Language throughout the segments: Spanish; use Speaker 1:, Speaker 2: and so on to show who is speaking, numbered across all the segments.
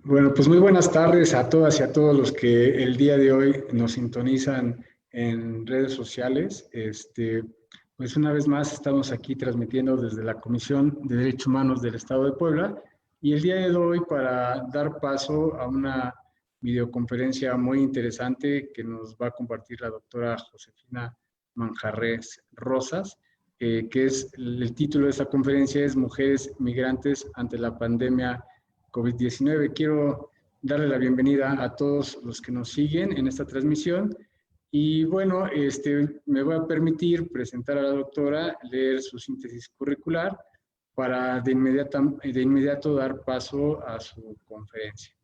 Speaker 1: Bueno, pues muy buenas tardes a todas y a todos los que el día de hoy nos sintonizan en redes sociales. Pues una vez más estamos aquí transmitiendo desde la Comisión de Derechos Humanos del Estado de Puebla y el día de hoy para dar paso a una videoconferencia muy interesante que nos va a compartir la doctora Josefina Manjarres Rosas, que es el título de esta conferencia es Mujeres Migrantes ante la pandemia COVID-19. Quiero darle la bienvenida a todos los que nos siguen en esta transmisión. Y bueno, me voy a permitir presentar a la doctora, leer su síntesis curricular para de inmediato dar paso a su conferencia.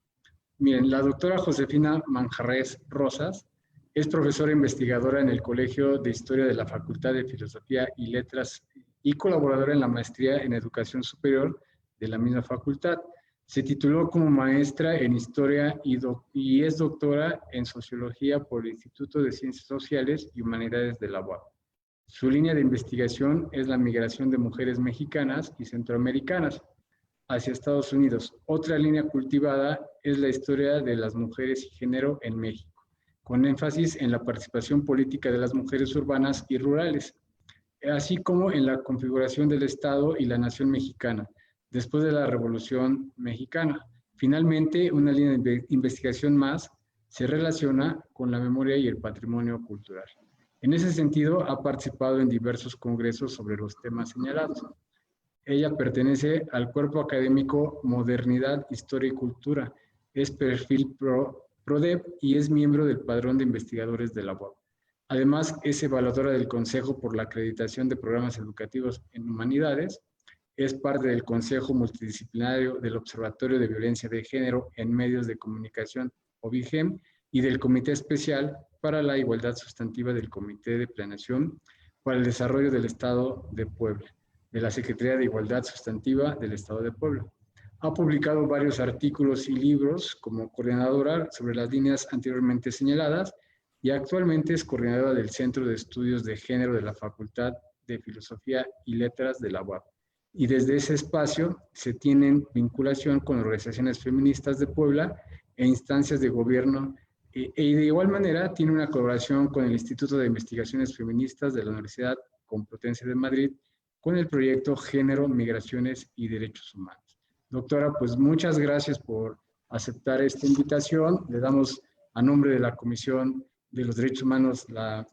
Speaker 1: Miren, la doctora Josefina Manjarres Rosas es profesora investigadora en el Colegio de Historia de la Facultad de Filosofía y Letras y colaboradora en la maestría en Educación Superior de la misma facultad. Se tituló como maestra en Historia y es doctora en Sociología por el Instituto de Ciencias Sociales y Humanidades de la UAP. Su línea de investigación es la migración de mujeres mexicanas y centroamericanas hacia Estados Unidos. Otra línea cultivada es la historia de las mujeres y género en México, con énfasis en la participación política de las mujeres urbanas y rurales, así como en la configuración del Estado y la nación mexicana, después de la Revolución Mexicana. Finalmente, una línea de investigación más se relaciona con la memoria y el patrimonio cultural. En ese sentido, ha participado en diversos congresos sobre los temas señalados. Ella pertenece al cuerpo académico Modernidad, Historia y Cultura. Es perfil PRODEP y es miembro del Padrón de Investigadores de la UAP. Además, es evaluadora del Consejo por la Acreditación de Programas Educativos en Humanidades. Es parte del Consejo Multidisciplinario del Observatorio de Violencia de Género en Medios de Comunicación, OVIGEM, y del Comité Especial para la Igualdad Sustantiva del Comité de Planeación para el Desarrollo del Estado de Puebla, de la Secretaría de Igualdad Sustantiva del Estado de Puebla. Ha publicado varios artículos y libros como coordinadora sobre las líneas anteriormente señaladas y actualmente es coordinadora del Centro de Estudios de Género de la Facultad de Filosofía y Letras de la UAP. Y desde ese espacio se tienen vinculación con organizaciones feministas de Puebla e instancias de gobierno y de igual manera tiene una colaboración con el Instituto de Investigaciones Feministas de la Universidad Complutense de Madrid con el proyecto Género, Migraciones y Derechos Humanos. Doctora, pues muchas gracias por aceptar esta invitación. Le damos a nombre de la Comisión de los Derechos Humanos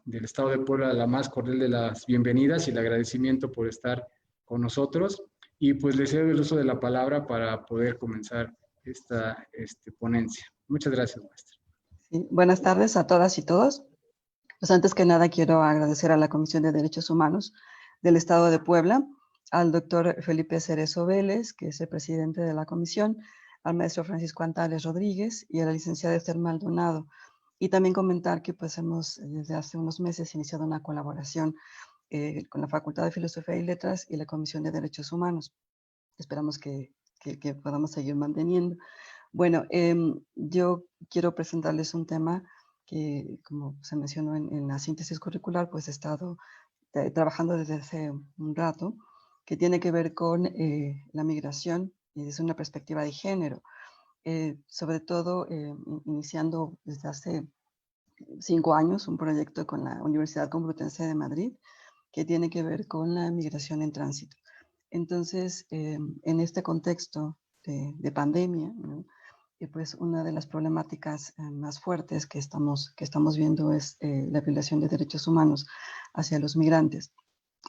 Speaker 1: del Estado de Puebla la más cordial de las bienvenidas y el agradecimiento por estar con nosotros. Y pues les cedo el uso de la palabra para poder comenzar esta ponencia. Muchas gracias, maestra.
Speaker 2: Sí, buenas tardes a todas y todos. Pues antes que nada quiero agradecer a la Comisión de Derechos Humanos del Estado de Puebla, al doctor Felipe Cerezo Vélez, que es el presidente de la comisión, al maestro Francisco Antares Rodríguez y a la licenciada Esther Maldonado. Y también comentar que pues hemos desde hace unos meses iniciado una colaboración con la Facultad de Filosofía y Letras y la Comisión de Derechos Humanos. Esperamos que podamos seguir manteniendo. Bueno, yo quiero presentarles un tema que, como se mencionó en la síntesis curricular, pues he estado trabajando desde hace un rato, que tiene que ver con la migración y desde una perspectiva de género. Sobre todo, iniciando desde hace 5 años un proyecto con la Universidad Complutense de Madrid, que tiene que ver con la migración en tránsito. Entonces, en este contexto de pandemia, ¿no? Pues una de las problemáticas más fuertes que estamos viendo es la violación de derechos humanos hacia los migrantes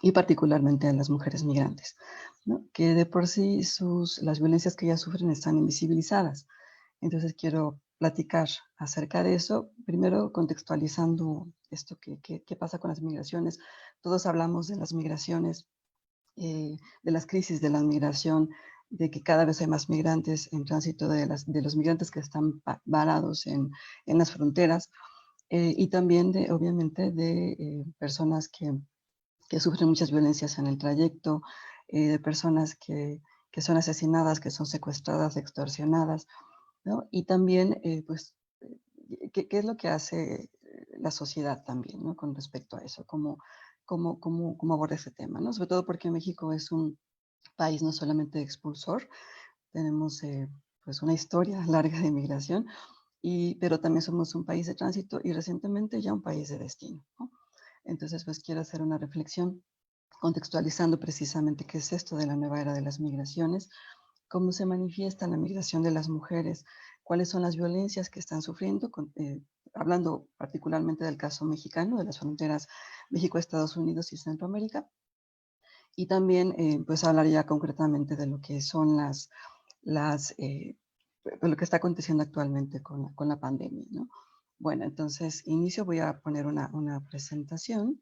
Speaker 2: y particularmente a las mujeres migrantes, ¿no? Que de por sí las violencias que ellas sufren están invisibilizadas. Entonces quiero platicar acerca de eso, primero contextualizando esto, qué pasa con las migraciones. Todos hablamos de las migraciones, de las crisis de la migración, de que cada vez hay más migrantes en tránsito, de los migrantes que están varados en las fronteras, y también obviamente de personas que sufren muchas violencias en el trayecto, de personas que son asesinadas, que son secuestradas, extorsionadas, ¿no? Y también, pues, ¿qué es lo que hace la sociedad también, ¿no? Con respecto a eso, cómo aborda ese tema, ¿no? Sobre todo porque México es un país no solamente expulsor, tenemos pues una historia larga de migración, pero también somos un país de tránsito y recientemente ya un país de destino, ¿no? Entonces, pues quiero hacer una reflexión contextualizando precisamente qué es esto de la nueva era de las migraciones, cómo se manifiesta la migración de las mujeres, cuáles son las violencias que están sufriendo, hablando particularmente del caso mexicano, de las fronteras México, Estados Unidos y Centroamérica, y también pues hablar ya concretamente de lo que son de lo que está aconteciendo actualmente con la pandemia, ¿no? Bueno, entonces inicio, voy a poner una presentación.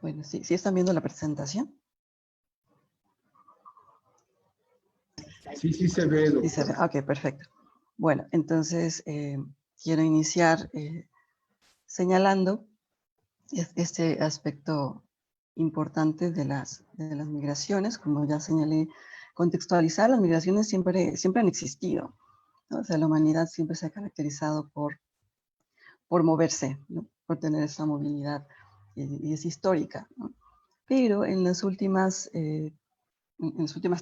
Speaker 2: Bueno, sí están viendo la presentación.
Speaker 1: Sí, sí se ve,
Speaker 2: Sí se ve.
Speaker 1: doctora.
Speaker 2: Ok, perfecto. Bueno, entonces quiero iniciar señalando este aspecto importante de las migraciones. Como ya señalé, contextualizar, las migraciones siempre han existido, ¿no? O sea, la humanidad siempre se ha caracterizado por moverse, ¿no? Por tener esa movilidad, y es histórica, ¿no? Pero en las últimas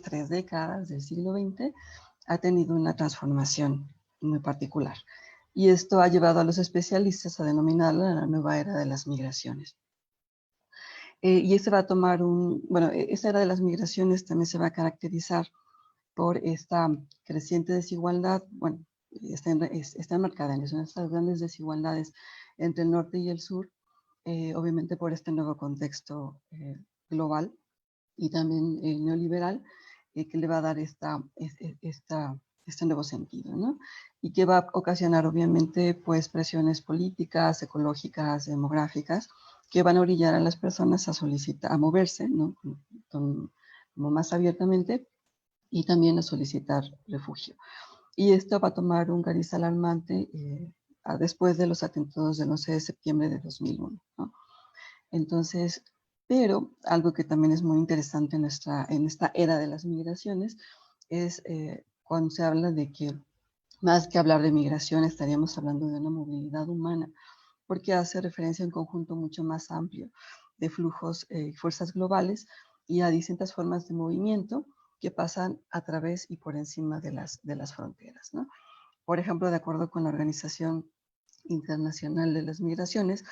Speaker 2: 3 décadas del siglo XX ha tenido una transformación muy particular. Y esto ha llevado a los especialistas a denominarla la nueva era de las migraciones. Y este va a tomar esta era de las migraciones también se va a caracterizar por esta creciente desigualdad, bueno, está enmarcada en eso, en estas grandes desigualdades entre el norte y el sur, obviamente por este nuevo contexto global y también neoliberal, que le va a dar este nuevo sentido, ¿no? Y que va a ocasionar, obviamente, pues presiones políticas, ecológicas, demográficas, que van a orillar a las personas a moverse, ¿no? Como más abiertamente, y también a solicitar refugio. Y esto va a tomar un cariz alarmante después de los atentados del 11 de septiembre de 2001, ¿no? Entonces, pero algo que también es muy interesante en esta era de las migraciones es cuando se habla de que más que hablar de migración estaríamos hablando de una movilidad humana, porque hace referencia a un conjunto mucho más amplio de flujos y fuerzas globales y a distintas formas de movimiento que pasan a través y por encima de las fronteras, ¿no? Por ejemplo, de acuerdo con la Organización Internacional de las Migraciones,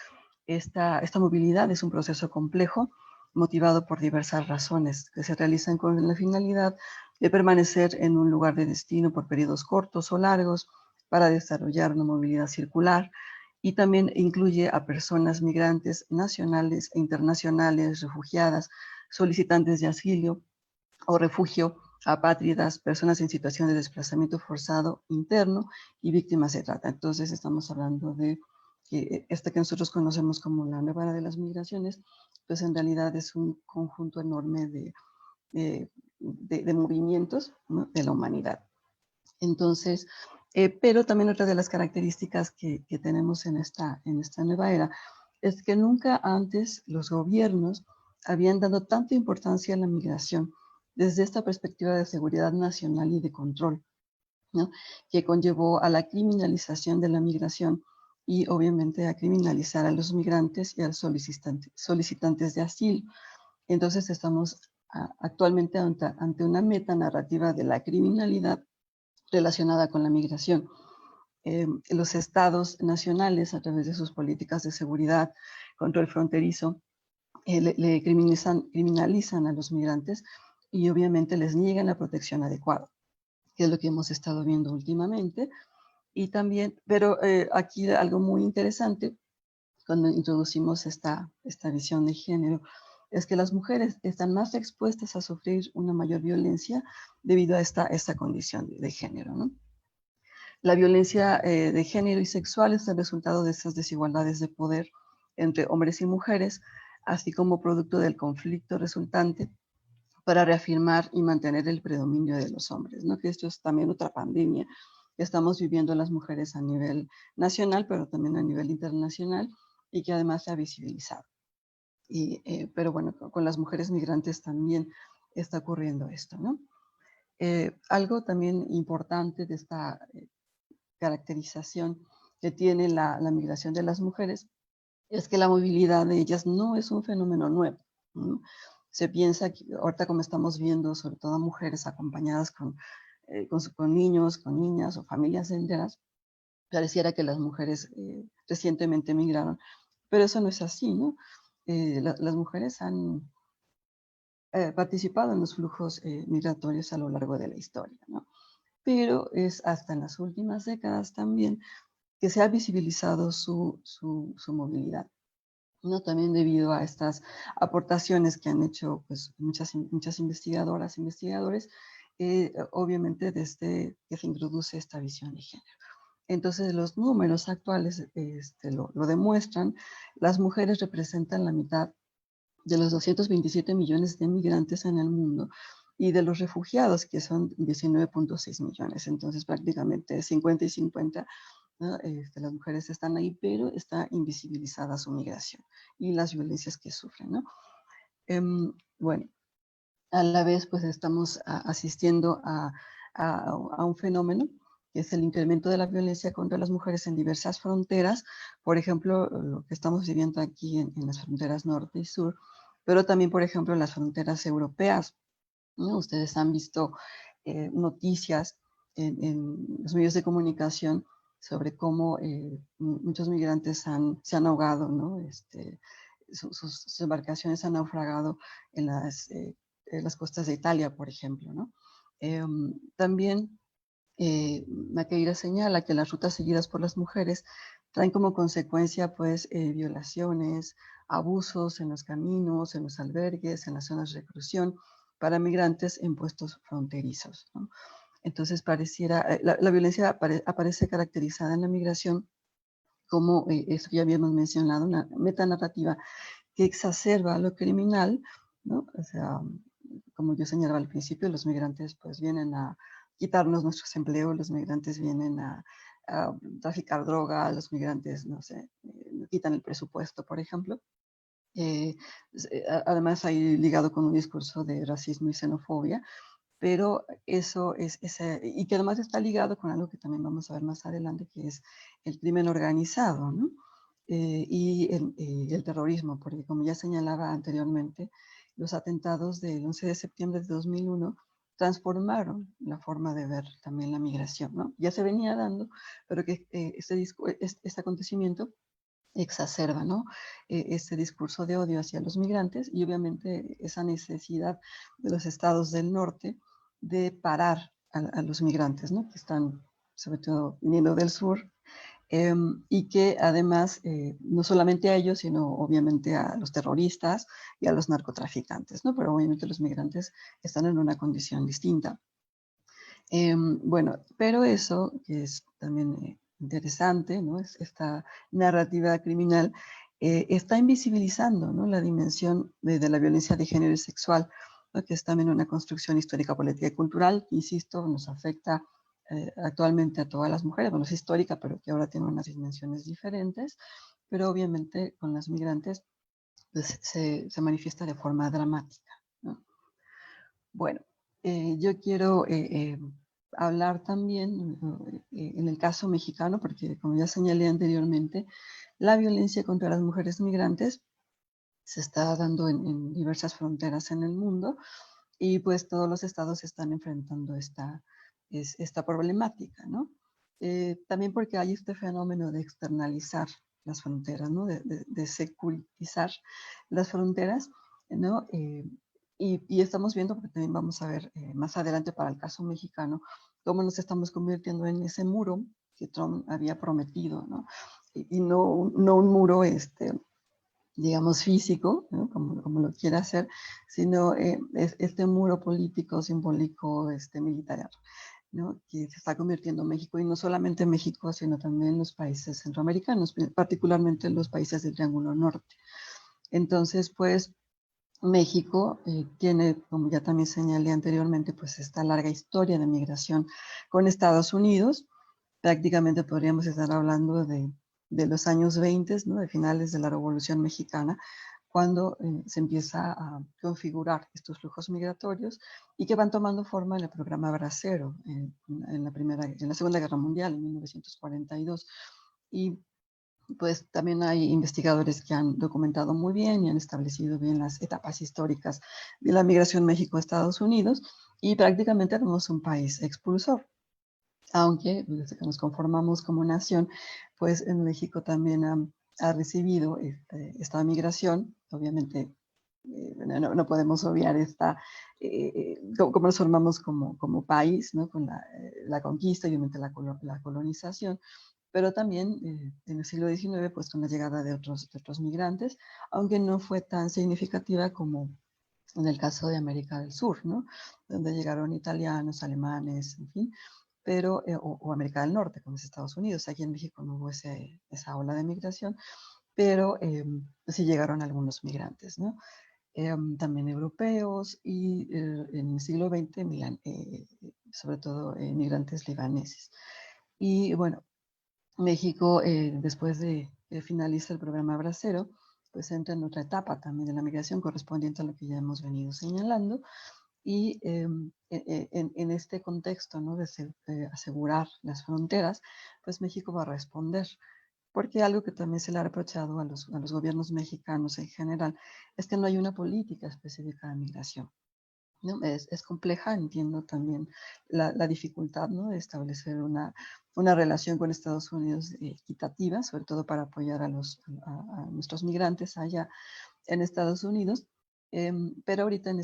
Speaker 2: esta movilidad es un proceso complejo motivado por diversas razones que se realizan con la finalidad de permanecer en un lugar de destino por periodos cortos o largos para desarrollar una movilidad circular, y también incluye a personas migrantes nacionales e internacionales, refugiadas, solicitantes de asilo o refugio, apátridas, personas en situación de desplazamiento forzado interno y víctimas de trata. Entonces estamos hablando de que esta que nosotros conocemos como la nueva era de las migraciones, pues en realidad es un conjunto enorme de movimientos, ¿no?, de la humanidad. Entonces, pero también otra de las características que tenemos en esta nueva era es que nunca antes los gobiernos habían dado tanta importancia a la migración desde esta perspectiva de seguridad nacional y de control, ¿no?, que conllevó a la criminalización de la migración y obviamente a criminalizar a los migrantes y a los solicitantes de asilo. Entonces estamos actualmente ante una metanarrativa de la criminalidad relacionada con la migración. Los estados nacionales, a través de sus políticas de seguridad, control fronterizo, le criminalizan a los migrantes y obviamente les niegan la protección adecuada, que es lo que hemos estado viendo últimamente. Y también, pero aquí algo muy interesante, cuando introducimos esta visión de género, es que las mujeres están más expuestas a sufrir una mayor violencia debido a esta condición de género, ¿no? La violencia de género y sexual es el resultado de estas desigualdades de poder entre hombres y mujeres, así como producto del conflicto resultante para reafirmar y mantener el predominio de los hombres, ¿no? Que esto es también otra pandemia que estamos viviendo las mujeres a nivel nacional, pero también a nivel internacional, y que además se ha visibilizado. Pero bueno, con las mujeres migrantes también está ocurriendo esto, ¿no? Algo también importante de esta caracterización que tiene la migración de las mujeres es que la movilidad de ellas no es un fenómeno nuevo, ¿no? Se piensa que ahorita, como estamos viendo, sobre todo mujeres acompañadas con niños, con niñas o familias enteras, pareciera que las mujeres recientemente migraron, pero eso no es así, ¿no? Las mujeres han participado en los flujos migratorios a lo largo de la historia, ¿no? Pero es hasta en las últimas décadas también que se ha visibilizado su movilidad, ¿no? También debido a estas aportaciones que han hecho pues, muchas investigadoras, investigadores, obviamente desde que se introduce esta visión de género. Entonces, los números actuales lo demuestran. Las mujeres representan la mitad de los 227 millones de migrantes en el mundo y de los refugiados, que son 19.6 millones. Entonces, prácticamente 50 y 50, ¿no? Las mujeres están ahí, pero está invisibilizada su migración y las violencias que sufren, ¿no? Bueno, a la vez, pues estamos asistiendo a un fenómeno que es el incremento de la violencia contra las mujeres en diversas fronteras. Por ejemplo, lo que estamos viviendo aquí en las fronteras norte y sur, pero también, por ejemplo, en las fronteras europeas, ¿no? Ustedes han visto noticias en los medios de comunicación sobre cómo muchos migrantes se han ahogado, ¿no? Sus embarcaciones han naufragado en las costas de Italia, por ejemplo, ¿no? También Maqueira señala que las rutas seguidas por las mujeres traen como consecuencia pues violaciones, abusos en los caminos, en los albergues, en las zonas de reclusión para migrantes en puestos fronterizos, ¿no? Entonces pareciera, la violencia aparece caracterizada en la migración como eso que ya habíamos mencionado, una metanarrativa que exacerba lo criminal, ¿no? O sea, como yo señalaba al principio, los migrantes pues vienen a quitarnos nuestros empleos, los migrantes vienen a traficar droga, los migrantes, no sé, quitan el presupuesto, por ejemplo. Además, hay ligado con un discurso de racismo y xenofobia, pero eso y que además está ligado con algo que también vamos a ver más adelante, que es el crimen organizado, ¿no? Y el terrorismo, porque como ya señalaba anteriormente, los atentados del 11 de septiembre de 2001 transformaron la forma de ver también la migración, ¿no? Ya se venía dando, pero que este acontecimiento exacerba, ¿no? Este discurso de odio hacia los migrantes y obviamente esa necesidad de los estados del norte de parar a los migrantes, ¿no? Que están sobre todo viniendo del sur, y que además no solamente a ellos, sino obviamente a los terroristas y a los narcotraficantes, ¿no? Pero obviamente los migrantes están en una condición distinta. Bueno, pero eso, que es también interesante, ¿no? Esta narrativa criminal está invisibilizando, ¿no? La dimensión de la violencia de género y sexual, ¿no? Que es también una construcción histórica, política y cultural, que, insisto, nos afecta actualmente a todas las mujeres. Bueno, es histórica, pero que ahora tiene unas dimensiones diferentes, pero obviamente con las migrantes pues, se manifiesta de forma dramática, ¿no? Bueno, yo quiero hablar también en el caso mexicano, porque como ya señalé anteriormente, la violencia contra las mujeres migrantes se está dando en diversas fronteras en el mundo y pues todos los estados están enfrentando esta problemática, ¿no? También porque hay este fenómeno de externalizar las fronteras, ¿no? De securitizar las fronteras, ¿no? Y estamos viendo, porque también vamos a ver más adelante para el caso mexicano, cómo nos estamos convirtiendo en ese muro que Trump había prometido, ¿no? Y no un muro, digamos, físico, ¿no? Como lo quiera hacer, sino este muro político, simbólico, militar, ¿no? Que se está convirtiendo en México, y no solamente México, sino también los países centroamericanos, particularmente los países del Triángulo Norte. Entonces, pues, México tiene, como ya también señalé anteriormente, pues esta larga historia de migración con Estados Unidos. Prácticamente podríamos estar hablando de los años 20, ¿no? De finales de la Revolución Mexicana, cuando se empieza a configurar estos flujos migratorios y que van tomando forma en el programa Bracero en la Segunda Guerra Mundial, en 1942. Y pues también hay investigadores que han documentado muy bien y han establecido bien las etapas históricas de la migración México-Estados Unidos, y prácticamente somos un país expulsor. Aunque desde que nos conformamos como nación, pues en México también ha recibido esta migración. Obviamente no podemos obviar cómo nos formamos como país, ¿no? Con la conquista y obviamente la colonización, pero también en el siglo XIX, pues con la llegada de otros migrantes, aunque no fue tan significativa como en el caso de América del Sur, ¿no? Donde llegaron italianos, alemanes, en fin, pero, o América del Norte, como es Estados Unidos. Aquí en México no hubo esa ola de migración, pero sí llegaron algunos migrantes, ¿no? También europeos y en el siglo XX, sobre todo migrantes libaneses. Y bueno, México, después de que finaliza el programa Bracero, pues entra en otra etapa también de la migración correspondiente a lo que ya hemos venido señalando. Y en este contexto, ¿no? De asegurar las fronteras, pues México va a responder. Porque algo que también se le ha reprochado a los gobiernos mexicanos en general es que no hay una política específica de migración, ¿no? Es compleja, entiendo también la dificultad, ¿no? De establecer una relación con Estados Unidos equitativa, sobre todo para apoyar a nuestros migrantes allá en Estados Unidos. Pero ahorita en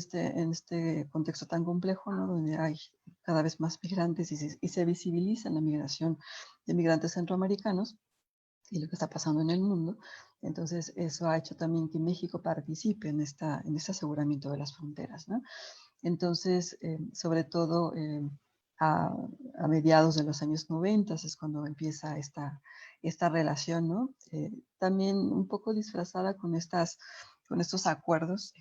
Speaker 2: este contexto tan complejo, ¿no? Donde hay cada vez más migrantes y se visibiliza la migración de migrantes centroamericanos y lo que está pasando en el mundo, entonces eso ha hecho también que México participe en este aseguramiento de las fronteras, ¿no? Entonces, sobre todo a, a, mediados de los años 90 es cuando empieza esta relación, ¿no? También un poco disfrazada con estos acuerdos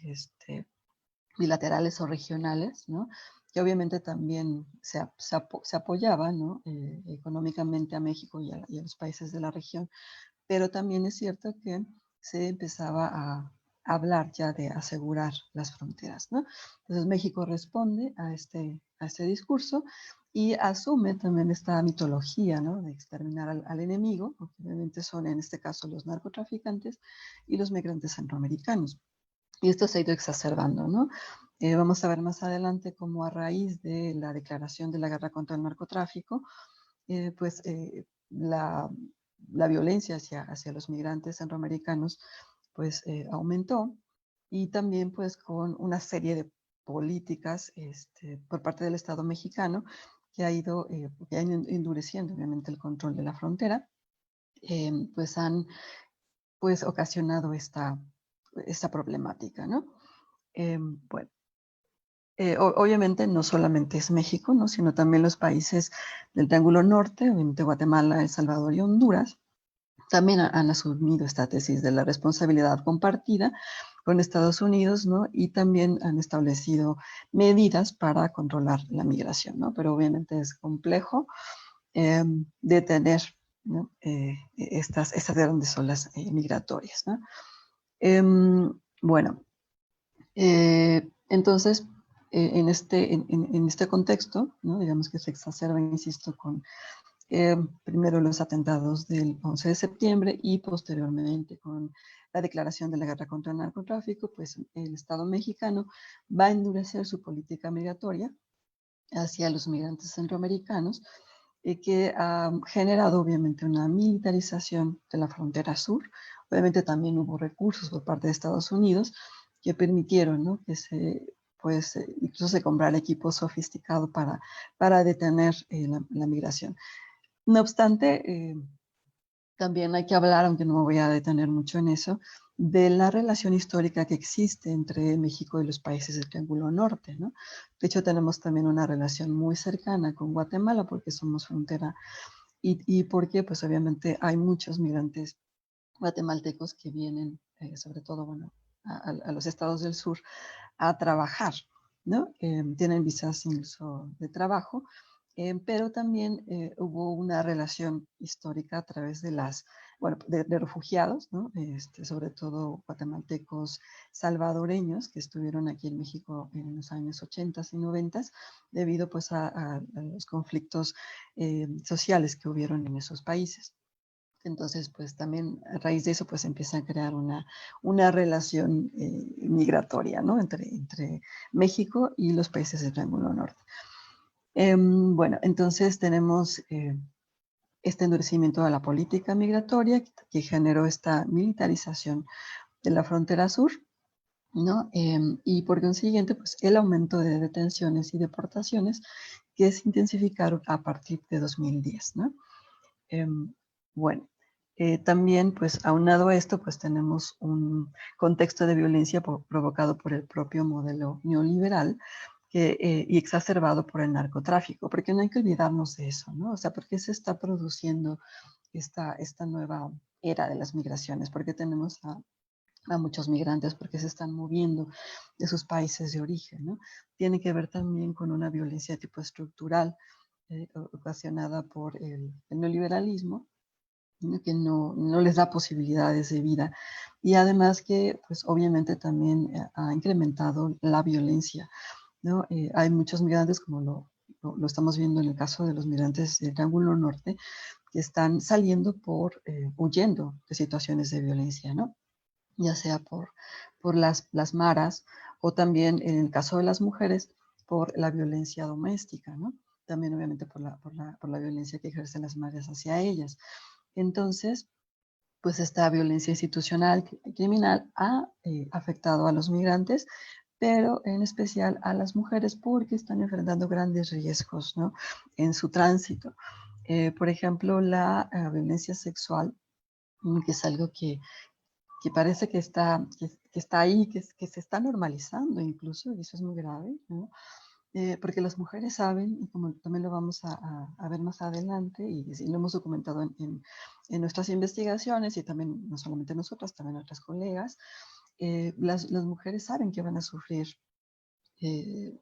Speaker 2: bilaterales o regionales, ¿no? Que obviamente también se apoyaba, ¿no? Económicamente a México y a los países de la región, pero también es cierto que se empezaba a hablar ya de asegurar las fronteras, ¿no? Entonces México responde a este discurso y asume también esta mitología, ¿no? De exterminar al enemigo, porque obviamente son en este caso los narcotraficantes y los migrantes centroamericanos. Y esto se ha ido exacerbando, ¿no? Vamos a ver más adelante cómo a raíz de la declaración de la guerra contra el narcotráfico, pues la violencia hacia los migrantes centroamericanos pues aumentó, y también pues con una serie de políticas por parte del Estado mexicano que que han endureciendo obviamente el control de la frontera, pues han pues ocasionado esta problemática, ¿no? Bueno, obviamente no solamente es México, ¿no? Sino también los países del Triángulo Norte, obviamente Guatemala, El Salvador y Honduras, también han asumido esta tesis de la responsabilidad compartida con Estados Unidos, ¿no? Y también han establecido medidas para controlar la migración, ¿no? Pero obviamente es complejo detener, ¿no? Estas grandes olas migratorias, ¿no? Bueno, entonces, en este contexto, ¿no? Digamos que se exacerba, insisto, con primero los atentados del 11 de septiembre y posteriormente con la declaración de la guerra contra el narcotráfico, pues el Estado mexicano va a endurecer su política migratoria hacia los migrantes centroamericanos, que ha generado obviamente una militarización de la frontera sur. Obviamente también hubo recursos por parte de Estados Unidos que permitieron, ¿no? Que pues incluso se comprara equipo sofisticado para detener la migración. No obstante, también hay que hablar, aunque no me voy a detener mucho en eso, de la relación histórica que existe entre México y los países del Triángulo Norte, ¿no? De hecho, tenemos también una relación muy cercana con Guatemala porque somos frontera y porque, pues obviamente, hay muchos migrantes guatemaltecos que vienen, sobre todo, bueno, a los estados del sur a trabajar, ¿no? Tienen visas incluso de trabajo Pero también hubo una relación histórica a través de de refugiados, ¿no? Sobre todo guatemaltecos salvadoreños que estuvieron aquí en México en los años 80 y 90 debido pues a los conflictos sociales que hubieron en esos países. Entonces, pues también a raíz de eso, pues empieza a crear una relación migratoria, ¿no? Entre México y los países del Triángulo Norte. Bueno, entonces tenemos este endurecimiento de la política migratoria que generó esta militarización de la frontera sur, ¿no? Y por consiguiente, pues el aumento de detenciones y deportaciones que se intensificaron a partir de 2010, ¿no? Bueno, también, pues aunado a esto, pues tenemos un contexto de violencia provocado por el propio modelo neoliberal, y exacerbado por el narcotráfico, porque no hay que olvidarnos de eso, ¿no? O sea, ¿por qué se está produciendo esta nueva era de las migraciones? Porque tenemos a muchos migrantes, porque se están moviendo de sus países de origen, ¿no? Tiene que ver también con una violencia tipo estructural ocasionada por el neoliberalismo, ¿no? Que no les da posibilidades de vida. Y además que, pues obviamente también ha incrementado la violencia, ¿no? Hay muchos migrantes, como lo estamos viendo en el caso de los migrantes del Triángulo Norte, que están saliendo huyendo de situaciones de violencia, ¿no? Ya sea por las maras o también en el caso de las mujeres por la violencia doméstica, ¿no? También obviamente por la violencia que ejercen las maras hacia ellas. Entonces, pues esta violencia institucional criminal ha afectado a los migrantes, pero en especial a las mujeres porque están enfrentando grandes riesgos, ¿no? En su tránsito. Por ejemplo, la violencia sexual, que es algo que parece que está ahí, que se está normalizando incluso, y eso es muy grave, ¿no? Porque las mujeres saben, y como también lo vamos a ver más adelante, y lo hemos documentado en nuestras investigaciones, y también no solamente nosotras, también otras colegas, las mujeres saben que van a sufrir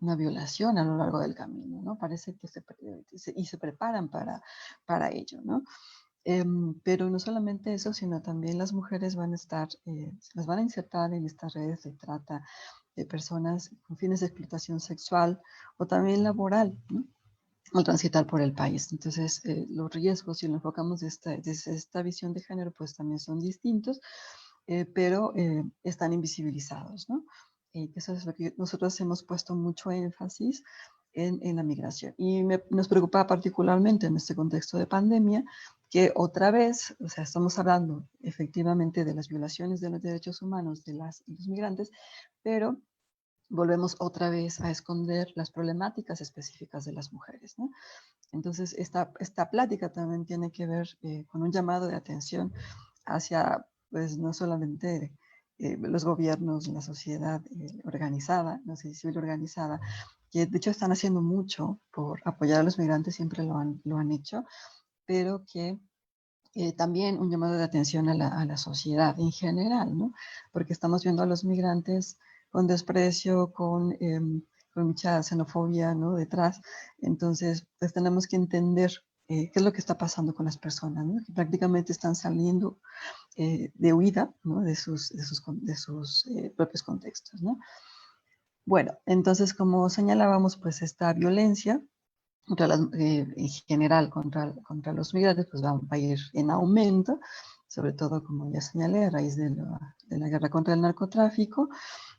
Speaker 2: una violación a lo largo del camino, ¿no? Parece que se preparan para ello, ¿no? Pero no solamente eso, sino también las mujeres van a las van a insertar en estas redes de trata de personas con fines de explotación sexual o también laboral, ¿no? Al transitar por el país. Entonces, los riesgos, si lo enfocamos desde esta visión de género, pues también son distintos, pero están invisibilizados, ¿no? Eso es lo que nosotros hemos puesto mucho énfasis en la migración. Y nos preocupa particularmente en este contexto de pandemia que otra vez, o sea, estamos hablando efectivamente de las violaciones de los derechos humanos de los migrantes, pero volvemos otra vez a esconder las problemáticas específicas de las mujeres, ¿no? Entonces, esta plática también tiene que ver con un llamado de atención hacia, pues, no solamente los gobiernos, la sociedad organizada, la sociedad civil organizada, que de hecho están haciendo mucho por apoyar a los migrantes, siempre lo han hecho, pero que también un llamado de atención a la sociedad en general, ¿no? Porque estamos viendo a los migrantes con desprecio, con mucha xenofobia, ¿no? Detrás. Entonces, pues tenemos que entender qué es lo que está pasando con las personas, ¿no? Que prácticamente están saliendo de huida, ¿no? De sus propios contextos, ¿no? Bueno, entonces, como señalábamos, pues esta violencia en general contra los migrantes, pues va a ir en aumento, sobre todo, como ya señalé, a raíz de la guerra contra el narcotráfico,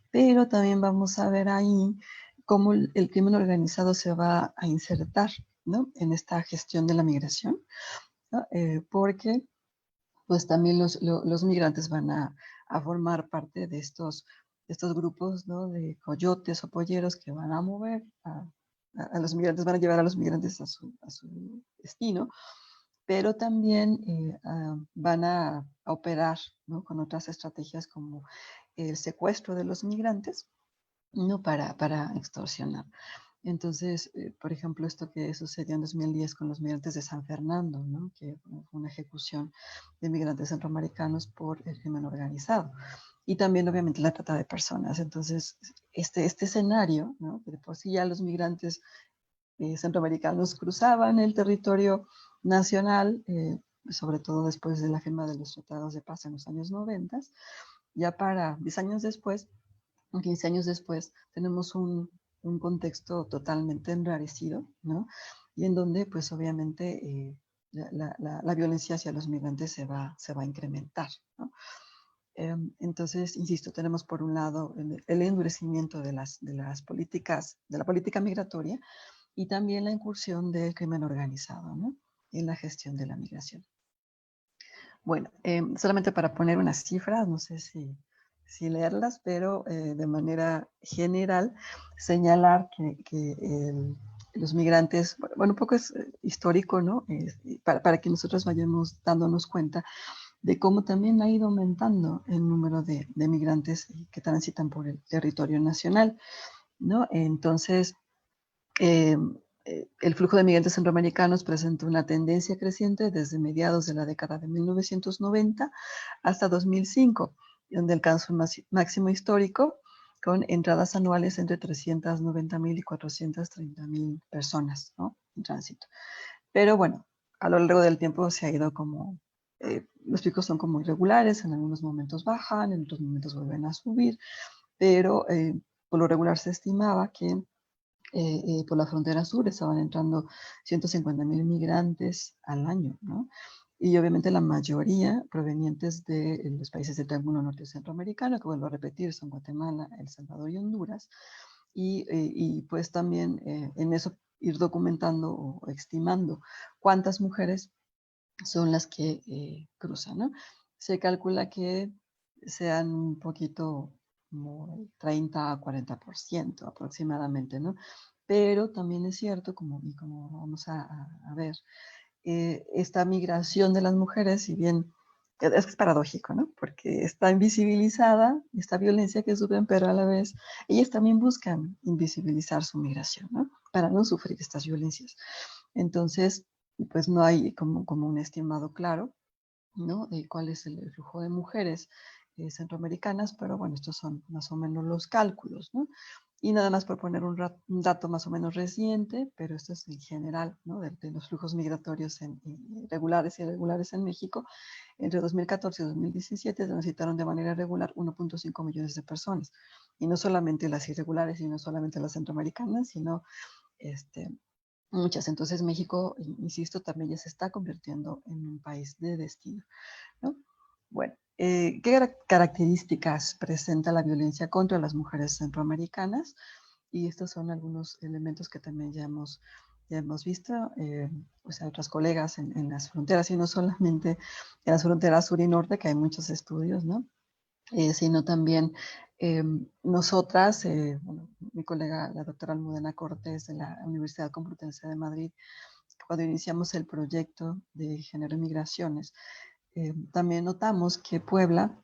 Speaker 2: pero también vamos a ver ahí cómo el crimen organizado se va a insertar, ¿no? En esta gestión de la migración, ¿no? Porque pues también los migrantes van a formar parte de estos grupos, ¿no? De coyotes o polleros que van a mover a los migrantes, van a llevar a los migrantes a su destino, pero también van a operar, ¿no? Con otras estrategias como el secuestro de los migrantes, ¿no? Para extorsionar. Entonces, por ejemplo, esto que sucedió en 2010 con los migrantes de San Fernando, ¿no? Que fue una ejecución de migrantes centroamericanos por el crimen organizado. Y también, obviamente, la trata de personas. Entonces, este escenario, ¿no? Que de por sí ya los migrantes centroamericanos cruzaban el territorio nacional, sobre todo después de la firma de los tratados de paz en los años 90. Ya para 10 años después, 15 años después, tenemos un contexto totalmente enrarecido, ¿no? Y en donde, pues obviamente, la violencia hacia los migrantes se va a incrementar, ¿no? Entonces, insisto, tenemos por un lado el endurecimiento de las políticas, de la política migratoria, y también la incursión del crimen organizado, ¿no?, en la gestión de la migración. Bueno, solamente para poner unas cifras, no sé si leerlas, pero de manera general, señalar que los migrantes, bueno, un poco es histórico, ¿no? Para que nosotros vayamos dándonos cuenta de cómo también ha ido aumentando el número de migrantes que transitan por el territorio nacional, ¿no? Entonces, el flujo de migrantes centroamericanos presenta una tendencia creciente desde mediados de la década de 1990 hasta 2005, donde alcanzó un máximo histórico con entradas anuales entre 390,000 y 430,000 personas, ¿no?, en tránsito. Pero bueno, a lo largo del tiempo se ha ido como, los picos son como irregulares, en algunos momentos bajan, en otros momentos vuelven a subir, pero por lo regular se estimaba que por la frontera sur estaban entrando 150,000 migrantes al año, ¿no? Y obviamente la mayoría provenientes de los países del Triángulo Norte Centroamericano, que vuelvo a repetir, son Guatemala, El Salvador y Honduras. Y pues también en eso ir documentando o estimando cuántas mujeres son las que cruzan, ¿no? Se calcula que sean un poquito como 30 a 40% aproximadamente, ¿no? Pero también es cierto, como vamos a ver, esta migración de las mujeres, si bien es paradójico, ¿no? Porque está invisibilizada esta violencia que sufren, pero a la vez ellas también buscan invisibilizar su migración, ¿no?, para no sufrir estas violencias. Entonces, pues no hay como un estimado claro, ¿no?, de cuál es el flujo de mujeres centroamericanas, pero bueno, estos son más o menos los cálculos, ¿no? Y nada más por poner un dato más o menos reciente, pero esto es en general, ¿no?, de los flujos migratorios regulares y irregulares en México. Entre 2014 y 2017 transitaron de manera regular 1.5 millones de personas. Y no solamente las irregulares, y no solamente las centroamericanas, sino muchas. Entonces México, insisto, también ya se está convirtiendo en un país de destino, ¿no? Bueno, ¿qué características presenta la violencia contra las mujeres centroamericanas? Y estos son algunos elementos que también ya hemos visto, pues a otras colegas en las fronteras, y no solamente en las fronteras sur y norte, que hay muchos estudios, ¿no?, sino también nosotras, bueno, mi colega, la doctora Almudena Cortés de la Universidad Complutense de Madrid, cuando iniciamos el proyecto de Género y Migraciones, también notamos que Puebla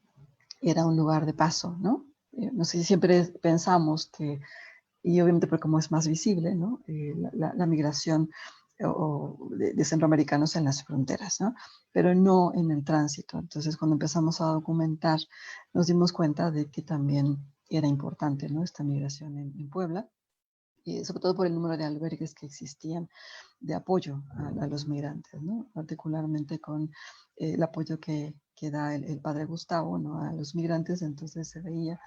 Speaker 2: era un lugar de paso, ¿no? No sé si siempre pensamos que, y obviamente porque como es más visible, ¿no?, la migración de centroamericanos en las fronteras, ¿no?, pero no en el tránsito. Entonces, cuando empezamos a documentar, nos dimos cuenta de que también era importante, ¿no?, esta migración en Puebla, y sobre todo por el número de albergues que existían de apoyo a los migrantes, ¿no?, particularmente con el apoyo que da el padre Gustavo, ¿no?, a los migrantes. Entonces se veía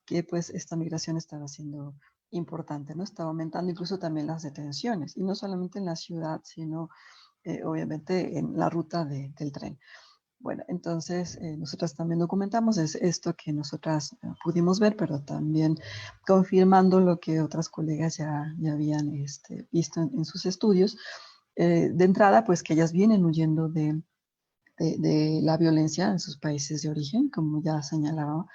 Speaker 2: que pues esta migración estaba siendo importante, ¿no?, estaba aumentando incluso también las detenciones, y no solamente en la ciudad, sino obviamente en la ruta del tren. Bueno, entonces nosotras también documentamos esto que nosotras pudimos ver, pero también confirmando lo que otras colegas ya habían visto en sus estudios. De entrada, pues que ellas vienen huyendo de la violencia en sus países de origen, como ya señalaba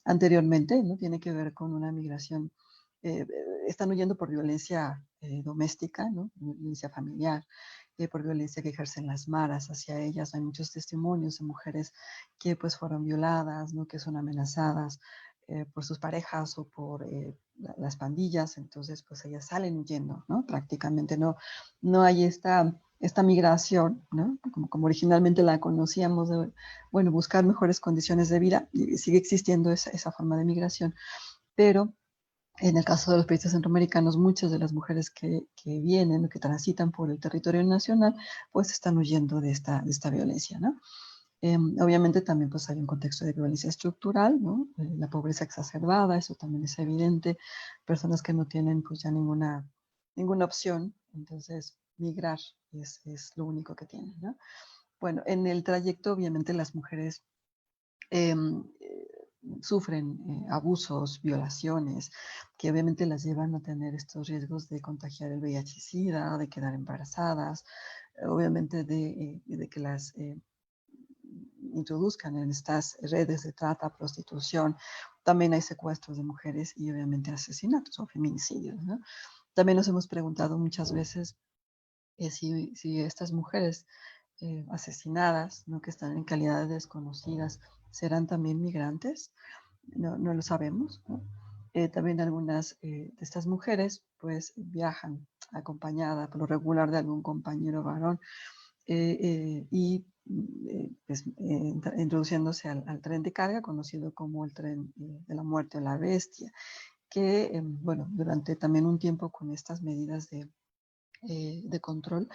Speaker 2: anteriormente, ¿no? Tiene que ver con una migración, eh, están huyendo por violencia doméstica, ¿no?, violencia familiar, por violencia que ejercen las maras hacia ellas. Hay muchos testimonios de mujeres que pues fueron violadas, ¿no?, que son amenazadas por sus parejas o por las pandillas. Entonces pues ellas salen huyendo, ¿no? Prácticamente no hay esta migración, ¿no?, como originalmente la conocíamos, de, bueno, buscar mejores condiciones de vida. Y sigue existiendo esa forma de migración, pero En el caso de los países centroamericanos, muchas de las mujeres que vienen o que transitan por el territorio nacional, pues están huyendo de esta violencia, ¿no? Obviamente también pues hay un contexto de violencia estructural, ¿no? La pobreza exacerbada, eso también es evidente. Personas que no tienen pues ya ninguna opción, entonces migrar es lo único que tienen, ¿no? Bueno, en el trayecto obviamente las mujeres sufren abusos, violaciones, que obviamente las llevan a tener estos riesgos de contagiar el VIH-Sida, de quedar embarazadas, obviamente de que las introduzcan en estas redes de trata, prostitución. También hay secuestros de mujeres y obviamente asesinatos o feminicidios, ¿no? También nos hemos preguntado muchas veces si estas mujeres asesinadas, ¿no? Que están en calidad de desconocidas, serán también migrantes. No lo sabemos, ¿no? También algunas de estas mujeres pues viajan acompañada por lo regular de algún compañero varón y pues, introduciéndose al tren de carga, conocido como el tren de la muerte o la bestia, que, bueno, durante también un tiempo con estas medidas de control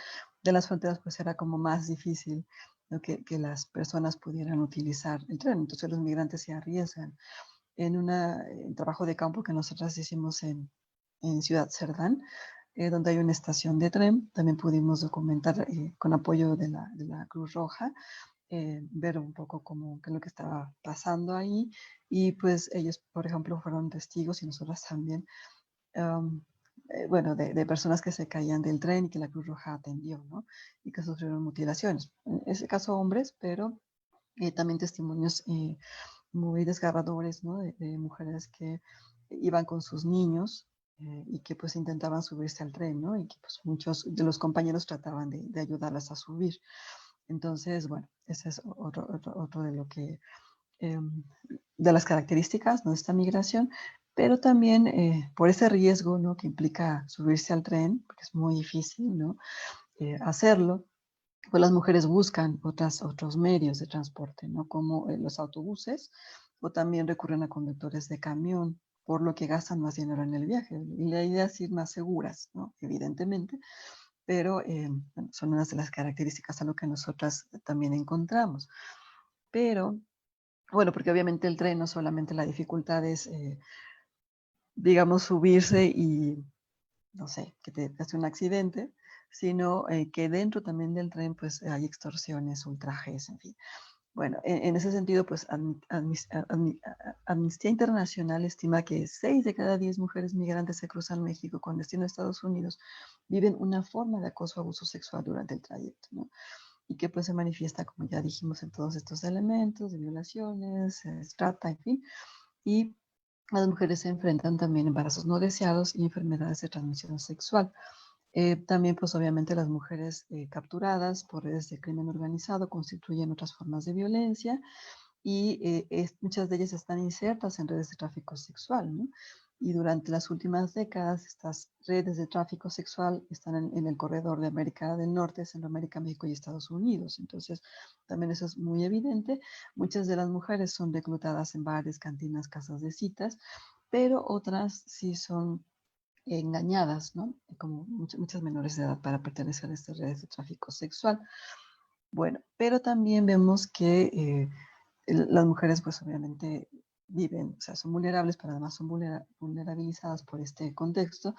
Speaker 2: de las fronteras, pues era como más difícil, ¿no? que las personas pudieran utilizar el tren. Entonces los migrantes se arriesgan. En un trabajo de campo que nosotras hicimos en Ciudad Cerdán, donde hay una estación de tren. También pudimos documentar con apoyo de la Cruz Roja, ver un poco qué es lo que estaba pasando ahí. Y pues ellos, por ejemplo, fueron testigos y nosotras también, um, bueno, de personas que se caían del tren y que la Cruz Roja atendió, ¿no? Y que sufrieron mutilaciones. En ese caso hombres, pero también testimonios muy desgarradores, ¿no? De mujeres que iban con sus niños y que pues intentaban subirse al tren, ¿no? Y que pues muchos de los compañeros trataban de ayudarlas a subir. Entonces, bueno, ese es otro de lo que, eh, de las características, ¿no? De esta migración, pero también por ese riesgo, ¿no? Que implica subirse al tren, porque es muy difícil, ¿no? Hacerlo, pues las mujeres buscan otros medios de transporte, ¿no? Como los autobuses, o también recurren a conductores de camión, por lo que gastan más dinero en el viaje. Y la idea es ir más seguras, ¿no? Evidentemente, pero bueno, son unas de las características a lo que nosotras también encontramos. Pero, bueno, porque obviamente el tren no solamente la dificultad es, digamos, subirse y, no sé, que te pase un accidente, sino que dentro también del tren pues hay extorsiones, ultrajes, en fin. Bueno, en ese sentido, pues Amnistía Internacional estima que 6 de cada 10 mujeres migrantes que cruzan México con destino a Estados Unidos viven una forma de acoso o abuso sexual durante el trayecto, ¿no? Y que pues se manifiesta, como ya dijimos, en todos estos elementos de violaciones, trata, en fin. Y las mujeres se enfrentan también a embarazos no deseados y enfermedades de transmisión sexual. También, pues obviamente las mujeres capturadas por redes de crimen organizado constituyen otras formas de violencia y muchas de ellas están insertas en redes de tráfico sexual, ¿no? Y durante las últimas décadas, estas redes de tráfico sexual están en el corredor de América del Norte, Centroamérica, México y Estados Unidos. Entonces, también eso es muy evidente. Muchas de las mujeres son reclutadas en bares, cantinas, casas de citas, pero otras sí son engañadas, ¿no? Como muchas menores de edad para pertenecer a estas redes de tráfico sexual. Bueno, pero también vemos que las mujeres pues obviamente viven, o sea, son vulnerables, pero además son vulnerabilizadas por este contexto,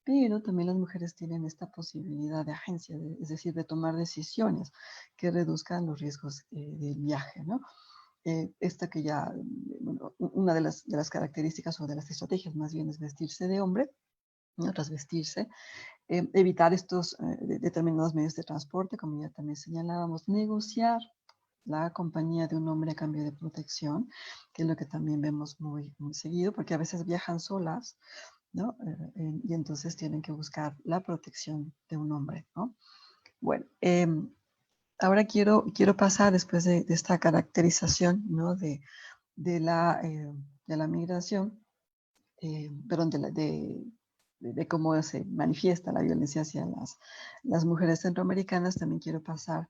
Speaker 2: pero también las mujeres tienen esta posibilidad de agencia, es decir, de tomar decisiones que reduzcan los riesgos del viaje, ¿no? Esta que ya, bueno, una de las características o de las estrategias más bien es vestirse de hombre, ¿no? Transvestirse, evitar estos determinados medios de transporte, como ya también señalábamos, negociar la compañía de un hombre a cambio de protección, que es lo que también vemos muy seguido, porque a veces viajan solas, ¿no? Y entonces tienen que buscar la protección de un hombre, ¿no? Bueno, ahora quiero pasar después de esta caracterización, ¿no? De, la, de la migración, perdón, de cómo se manifiesta la violencia hacia las mujeres centroamericanas, también quiero pasar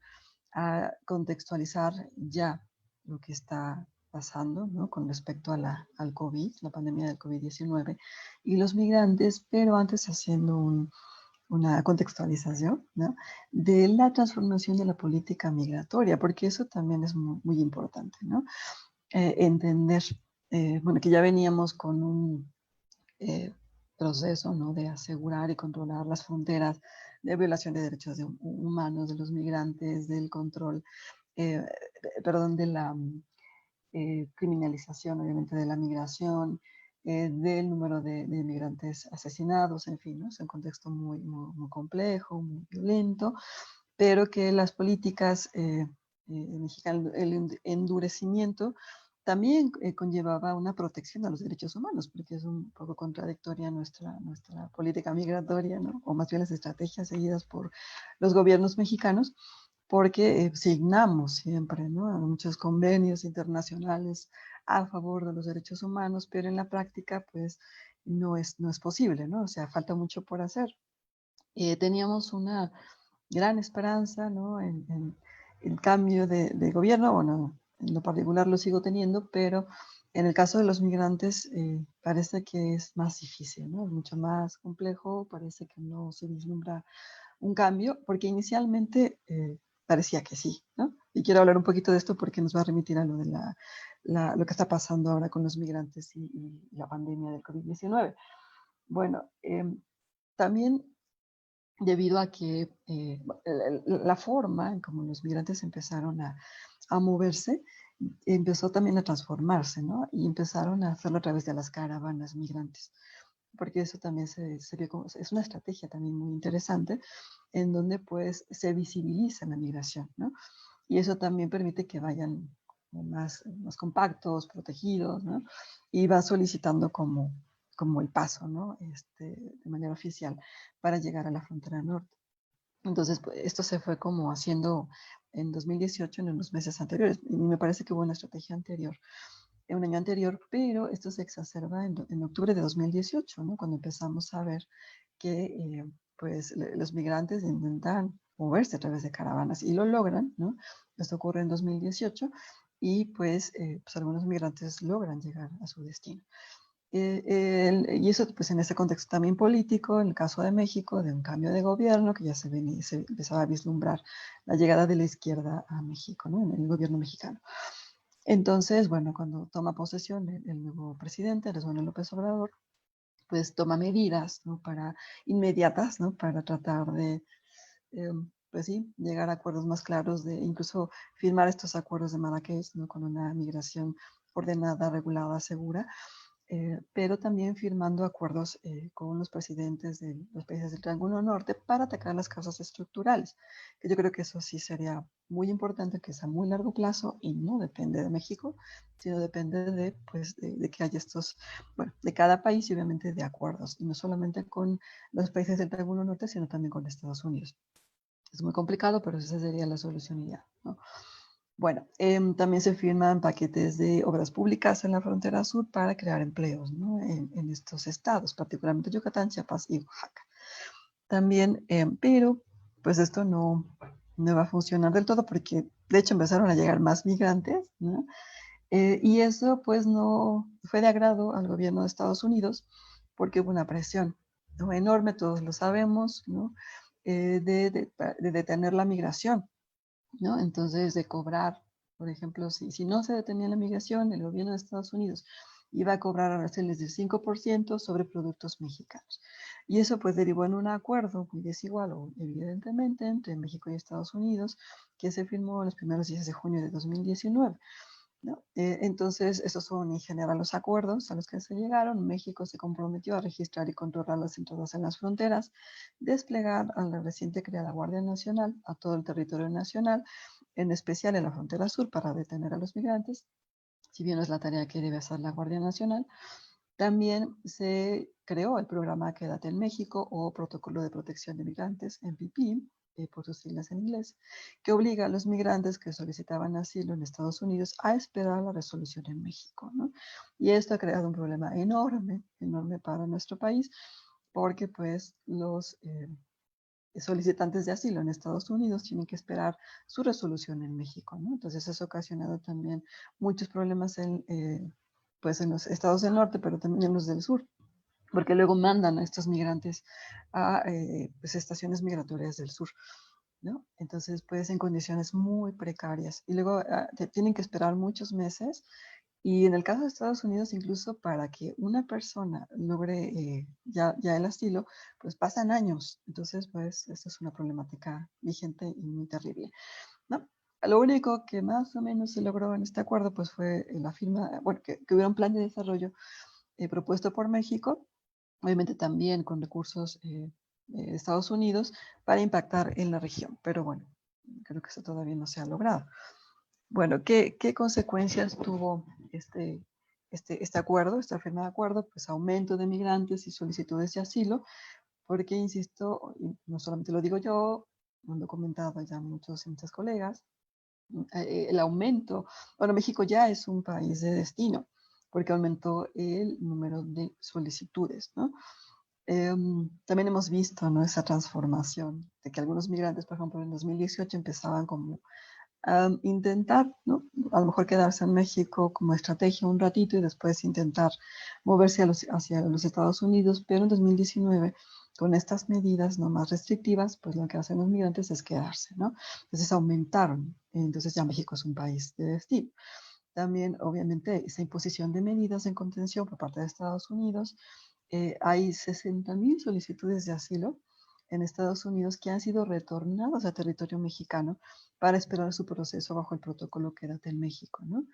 Speaker 2: a contextualizar ya lo que está pasando, ¿no? Con respecto a al COVID, la pandemia del COVID-19 y los migrantes, pero antes haciendo una contextualización, ¿no? De la transformación de la política migratoria, porque eso también es muy importante, ¿no? Entender, bueno, que ya veníamos con un proceso, ¿no? De asegurar y controlar las fronteras, de violación de derechos humanos de los migrantes, del control, eh, perdón, de la criminalización, obviamente, de la migración, del número de migrantes asesinados, en fin, ¿no? Es un contexto muy complejo, muy violento, pero que las políticas mexicanas, el endurecimiento también conllevaba una protección a los derechos humanos, porque es un poco contradictoria nuestra política migratoria, ¿no? O más bien las estrategias seguidas por los gobiernos mexicanos, porque signamos siempre, ¿no? A muchos convenios internacionales a favor de los derechos humanos, pero en la práctica, pues, no es posible, ¿no? O sea, falta mucho por hacer. Teníamos una gran esperanza, ¿no? En el cambio de gobierno, bueno, en lo particular lo sigo teniendo, pero en el caso de los migrantes parece que es más difícil, ¿no? Es mucho más complejo, parece que no se vislumbra un cambio, porque inicialmente parecía que sí, ¿no? Y quiero hablar un poquito de esto porque nos va a remitir a lo de lo que está pasando ahora con los migrantes y la pandemia del COVID-19. Bueno, también debido a que la forma en como los migrantes empezaron a moverse empezó también a transformarse, ¿no? Y empezaron a hacerlo a través de las caravanas migrantes, porque eso también se vio como, es una estrategia también muy interesante, en donde pues se visibiliza la migración, ¿no? Y eso también permite que vayan más compactos, protegidos, ¿no? Y va solicitando como el paso, ¿no? De manera oficial para llegar a la frontera norte. Entonces, pues, esto se fue como haciendo en 2018, en los meses anteriores. Y me parece que hubo una estrategia anterior, en un año anterior, pero esto se exacerba en octubre de 2018, ¿no? Cuando empezamos a ver que pues los migrantes intentan moverse a través de caravanas y lo logran, ¿no? Esto ocurre en 2018 y pues algunos migrantes logran llegar a su destino. Y eso pues en ese contexto también político, en el caso de México, de un cambio de gobierno que ya se empezaba a vislumbrar la llegada de la izquierda a México, ¿no? En el gobierno mexicano. Entonces, bueno, cuando toma posesión el nuevo presidente, Andrés Manuel López Obrador, pues toma medidas, ¿no? Inmediatas, ¿no? Para tratar de, pues sí, llegar a acuerdos más claros, de incluso firmar estos acuerdos de Marrakech, ¿no? Con una migración ordenada, regulada, segura, pero también firmando acuerdos con los presidentes de los países del Triángulo Norte para atacar las causas estructurales, que yo creo que eso sí sería muy importante, que es a muy largo plazo y no depende de México, sino depende de que haya estos, bueno, de cada país y obviamente de acuerdos, y no solamente con los países del Triángulo Norte, sino también con Estados Unidos. Es muy complicado, pero esa sería la solución y ya, ¿no? Bueno, también se firman paquetes de obras públicas en la frontera sur para crear empleos, ¿no? En estos estados, particularmente Yucatán, Chiapas y Oaxaca. También, pero pues esto no va a funcionar del todo porque de hecho empezaron a llegar más migrantes, ¿no? Y eso pues no fue de agrado al gobierno de Estados Unidos porque hubo una presión, ¿no? Enorme, todos lo sabemos, ¿no? De detener la migración, ¿no? Entonces, de cobrar, por ejemplo, si no se detenía la migración, el gobierno de Estados Unidos iba a cobrar aranceles del 5% sobre productos mexicanos. Y eso pues derivó en un acuerdo muy desigual, evidentemente, entre México y Estados Unidos, que se firmó en los primeros días de junio de 2019. ¿No? Entonces, esos son en general los acuerdos a los que se llegaron. México se comprometió a registrar y controlar las entradas en las fronteras, desplegar a la reciente creada Guardia Nacional a todo el territorio nacional, en especial en la frontera sur, para detener a los migrantes, si bien no es la tarea que debe hacer la Guardia Nacional. También se creó el programa Quédate en México o Protocolo de Protección de Migrantes, MPP, por sus siglas en inglés, que obliga a los migrantes que solicitaban asilo en Estados Unidos a esperar la resolución en México, ¿no? Y esto ha creado un problema enorme para nuestro país, porque pues solicitantes de asilo en Estados Unidos tienen que esperar su resolución en México, ¿no? Entonces eso ha ocasionado también muchos problemas pues en los estados del norte, pero también en los del sur, porque luego mandan a estos migrantes a pues, estaciones migratorias del sur, ¿no? Entonces, pues en condiciones muy precarias. Y luego tienen que esperar muchos meses. Y en el caso de Estados Unidos, incluso para que una persona logre ya el asilo, pues pasan años. Entonces, pues, esto es una problemática vigente y muy terrible, ¿no? Lo único que más o menos se logró en este acuerdo, pues fue la firma, bueno, que hubiera un plan de desarrollo propuesto por México, obviamente también con recursos de Estados Unidos para impactar en la región. Pero bueno, creo que eso todavía no se ha logrado. Bueno, ¿qué consecuencias tuvo este acuerdo, esta firma de acuerdo? Pues aumento de migrantes y solicitudes de asilo, porque, insisto, no solamente lo digo yo, lo han documentado ya muchos y muchas colegas, el aumento, bueno, México ya es un país de destino, porque aumentó el número de solicitudes, ¿no? También hemos visto, ¿no?, esa transformación de que algunos migrantes, por ejemplo, en 2018 empezaban como a intentar, ¿no?, a lo mejor quedarse en México como estrategia un ratito y después intentar moverse hacia los Estados Unidos, pero en 2019, con estas medidas no más restrictivas, pues lo que hacen los migrantes es quedarse, ¿no? Entonces aumentaron, entonces ya México es un país de destino. También, obviamente, esa imposición de medidas en contención por parte de Estados Unidos. Hay 60,000 solicitudes de asilo en Estados Unidos que han sido retornadas a territorio mexicano para esperar su proceso bajo el protocolo Quédate en México, ¿no?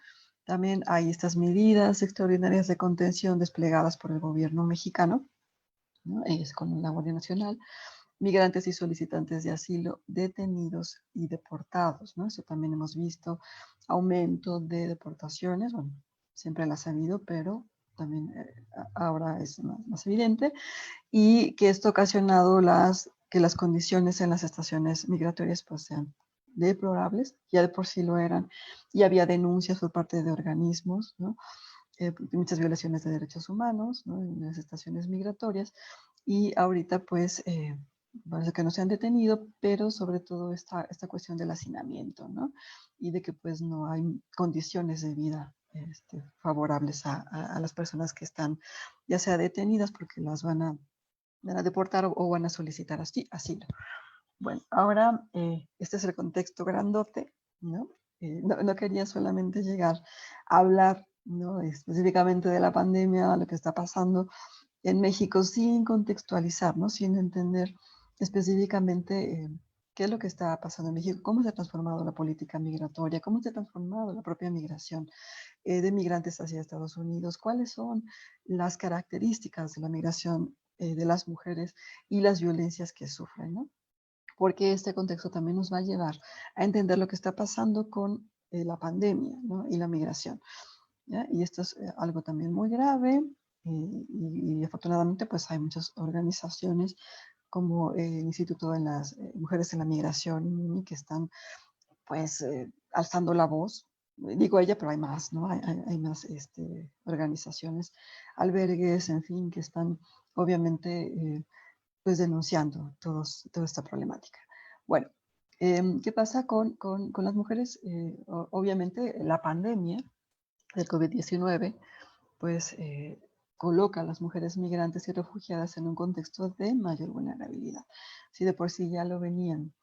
Speaker 2: También hay estas medidas extraordinarias de contención desplegadas por el gobierno mexicano, ¿no?, con la Guardia Nacional, migrantes y solicitantes de asilo detenidos y deportados, ¿no? Eso también hemos visto, aumento de deportaciones, bueno, siempre las ha habido, pero también ahora es más evidente, y que esto ha ocasionado que las condiciones en las estaciones migratorias pues sean deplorables, ya de por sí lo eran, y había denuncias por parte de organismos, ¿no?, muchas violaciones de derechos humanos, ¿no?, en las estaciones migratorias, y ahorita pues parece que no se han detenido, pero sobre todo esta cuestión del hacinamiento, ¿no?, y de que pues no hay condiciones de vida favorables a las personas que están ya sea detenidas porque las van a deportar o van a solicitar asilo. Bueno, ahora este es el contexto grandote, ¿no? No quería solamente llegar a hablar, ¿no?, específicamente de la pandemia, lo que está pasando en México, sin contextualizar, ¿no?, sin entender específicamente qué es lo que está pasando en México, cómo se ha transformado la política migratoria, cómo se ha transformado la propia migración de migrantes hacia Estados Unidos, cuáles son las características de la migración de las mujeres y las violencias que sufren, ¿no? Porque este contexto también nos va a llevar a entender lo que está pasando con la pandemia, ¿no?, y la migración, ¿ya? Y esto es algo también muy grave y afortunadamente pues hay muchas organizaciones como el Instituto de las Mujeres en la Migración que están pues alzando la voz. Digo ella, pero hay más, ¿no? Hay más organizaciones, albergues, en fin, que están obviamente pues denunciando toda esta problemática. Bueno, ¿qué pasa con las mujeres? Obviamente la pandemia del COVID-19 pues coloca a las mujeres migrantes y refugiadas en un contexto de mayor vulnerabilidad. Si de por sí ya lo venían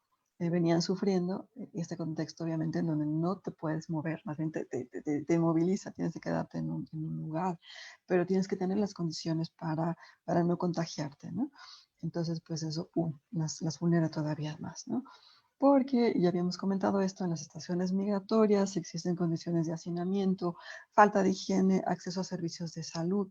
Speaker 2: sufriendo, este contexto obviamente en donde no te puedes mover, más bien te moviliza, tienes que quedarte en un lugar, pero tienes que tener las condiciones para no contagiarte, ¿no? Entonces, pues eso las vulnera todavía más, ¿no? Porque ya habíamos comentado esto, en las estaciones migratorias existen condiciones de hacinamiento, falta de higiene, acceso a servicios de salud,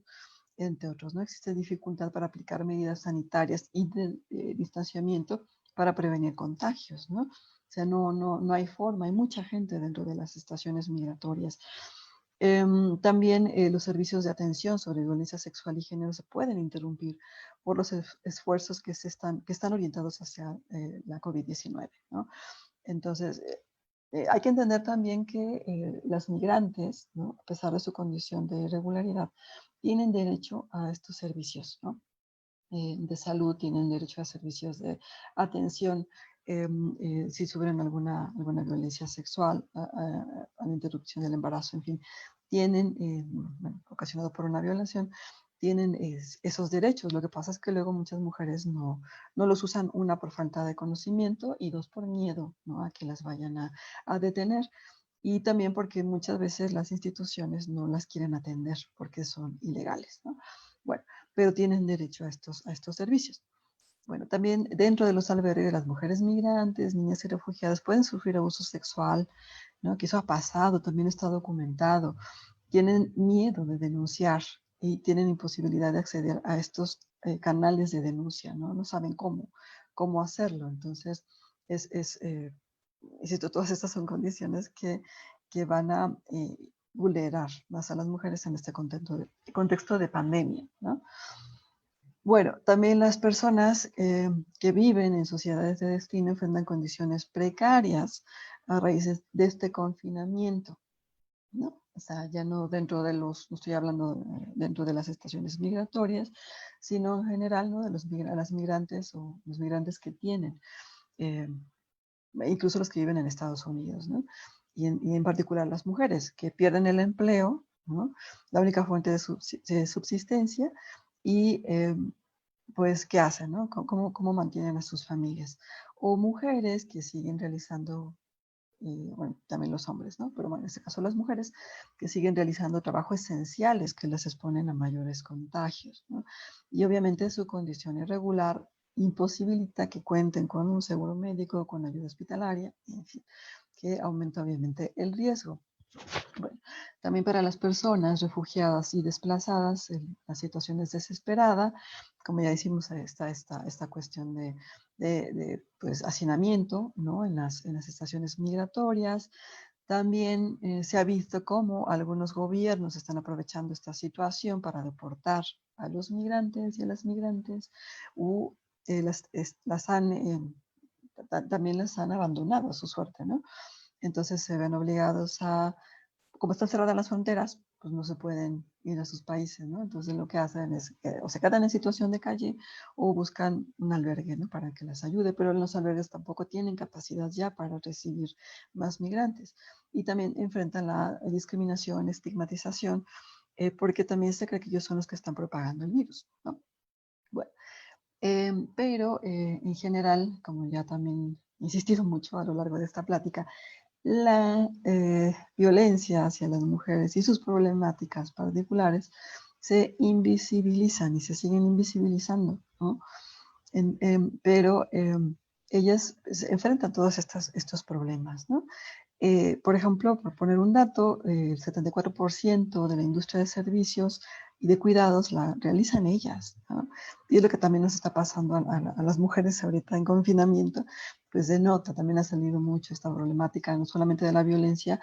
Speaker 2: entre otros, ¿no? Existe dificultad para aplicar medidas sanitarias y de distanciamiento para prevenir contagios, ¿no? O sea, no hay forma, hay mucha gente dentro de las estaciones migratorias. También los servicios de atención sobre violencia sexual y género se pueden interrumpir por los esfuerzos que están orientados hacia la COVID-19, ¿no? Entonces, hay que entender también que las migrantes, ¿no?, a pesar de su condición de irregularidad, tienen derecho a estos servicios, ¿no? de salud, tienen derecho a servicios de atención si sufren alguna violencia sexual, a la interrupción del embarazo, en fin, tienen, bueno, ocasionado por una violación, tienen esos derechos. Lo que pasa es que luego muchas mujeres no los usan, una, por falta de conocimiento, y dos, por miedo, ¿no?, a que las vayan a detener. Y también porque muchas veces las instituciones no las quieren atender porque son ilegales, ¿no? Bueno, pero tienen derecho a estos servicios. Bueno, también dentro de los albergues, las mujeres migrantes, niñas y refugiadas pueden sufrir abuso sexual, ¿no? Que eso ha pasado, también está documentado. Tienen miedo de denunciar y tienen imposibilidad de acceder a estos canales de denuncia, ¿no? No saben cómo hacerlo. Entonces, insisto, todas estas son condiciones que van a vulnerar más a las mujeres en este contexto de pandemia, ¿no? Bueno, también las personas que viven en sociedades de destino enfrentan condiciones precarias a raíz de este confinamiento, ¿no? O sea, ya no dentro de no estoy hablando dentro de las estaciones migratorias, sino en general, ¿no?, de las migrantes o los migrantes que tienen, eh, incluso los que viven en Estados Unidos, ¿no? Y en particular las mujeres que pierden el empleo, ¿no?, la única fuente de subsistencia, y pues, ¿qué hacen, no? ¿Cómo mantienen a sus familias? O mujeres que siguen realizando, bueno, también los hombres, ¿no? Pero bueno, en este caso las mujeres que siguen realizando trabajos esenciales que les exponen a mayores contagios, ¿no? Y obviamente su condición irregular imposibilita que cuenten con un seguro médico, con ayuda hospitalaria, en fin, que aumenta obviamente el riesgo. Bueno, también para las personas refugiadas y desplazadas, la situación es desesperada. Como ya decimos, está esta cuestión pues, hacinamiento, ¿no?, en las estaciones migratorias. También se ha visto cómo algunos gobiernos están aprovechando esta situación para deportar a los migrantes y a las migrantes, o también las han abandonado a su suerte, ¿no? Entonces se ven obligados como están cerradas las fronteras, pues no se pueden ir a sus países, ¿no? Entonces lo que hacen es que o se quedan en situación de calle o buscan un albergue, ¿no?, para que les ayude, pero los albergues tampoco tienen capacidad ya para recibir más migrantes. Y también enfrentan la discriminación, estigmatización, porque también se cree que ellos son los que están propagando el virus, ¿no? Bueno, pero en general, como ya también he insistido mucho a lo largo de esta plática, la violencia hacia las mujeres y sus problemáticas particulares se invisibilizan y se siguen invisibilizando, ¿no? Pero ellas se enfrentan todos estos problemas, ¿no? Por ejemplo, por poner un dato, el 74% de la industria de servicios y de cuidados la realizan ellas, ¿no? Y es lo que también nos está pasando a las mujeres ahorita en confinamiento, pues denota, también ha salido mucho esta problemática, no solamente de la violencia,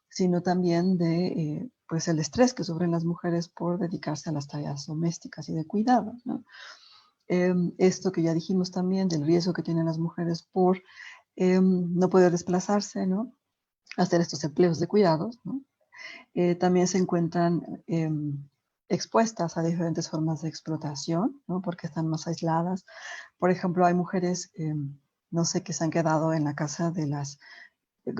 Speaker 2: sino también de pues el estrés que sufren las mujeres por dedicarse a las tareas domésticas y de cuidado, ¿no? Esto que ya dijimos también del riesgo que tienen las mujeres por no poder desplazarse, ¿no?, hacer estos empleos de cuidados, ¿no? También se encuentran expuestas a diferentes formas de explotación, ¿no?, porque están más aisladas. Por ejemplo, hay mujeres, no sé, que se han quedado en la casa de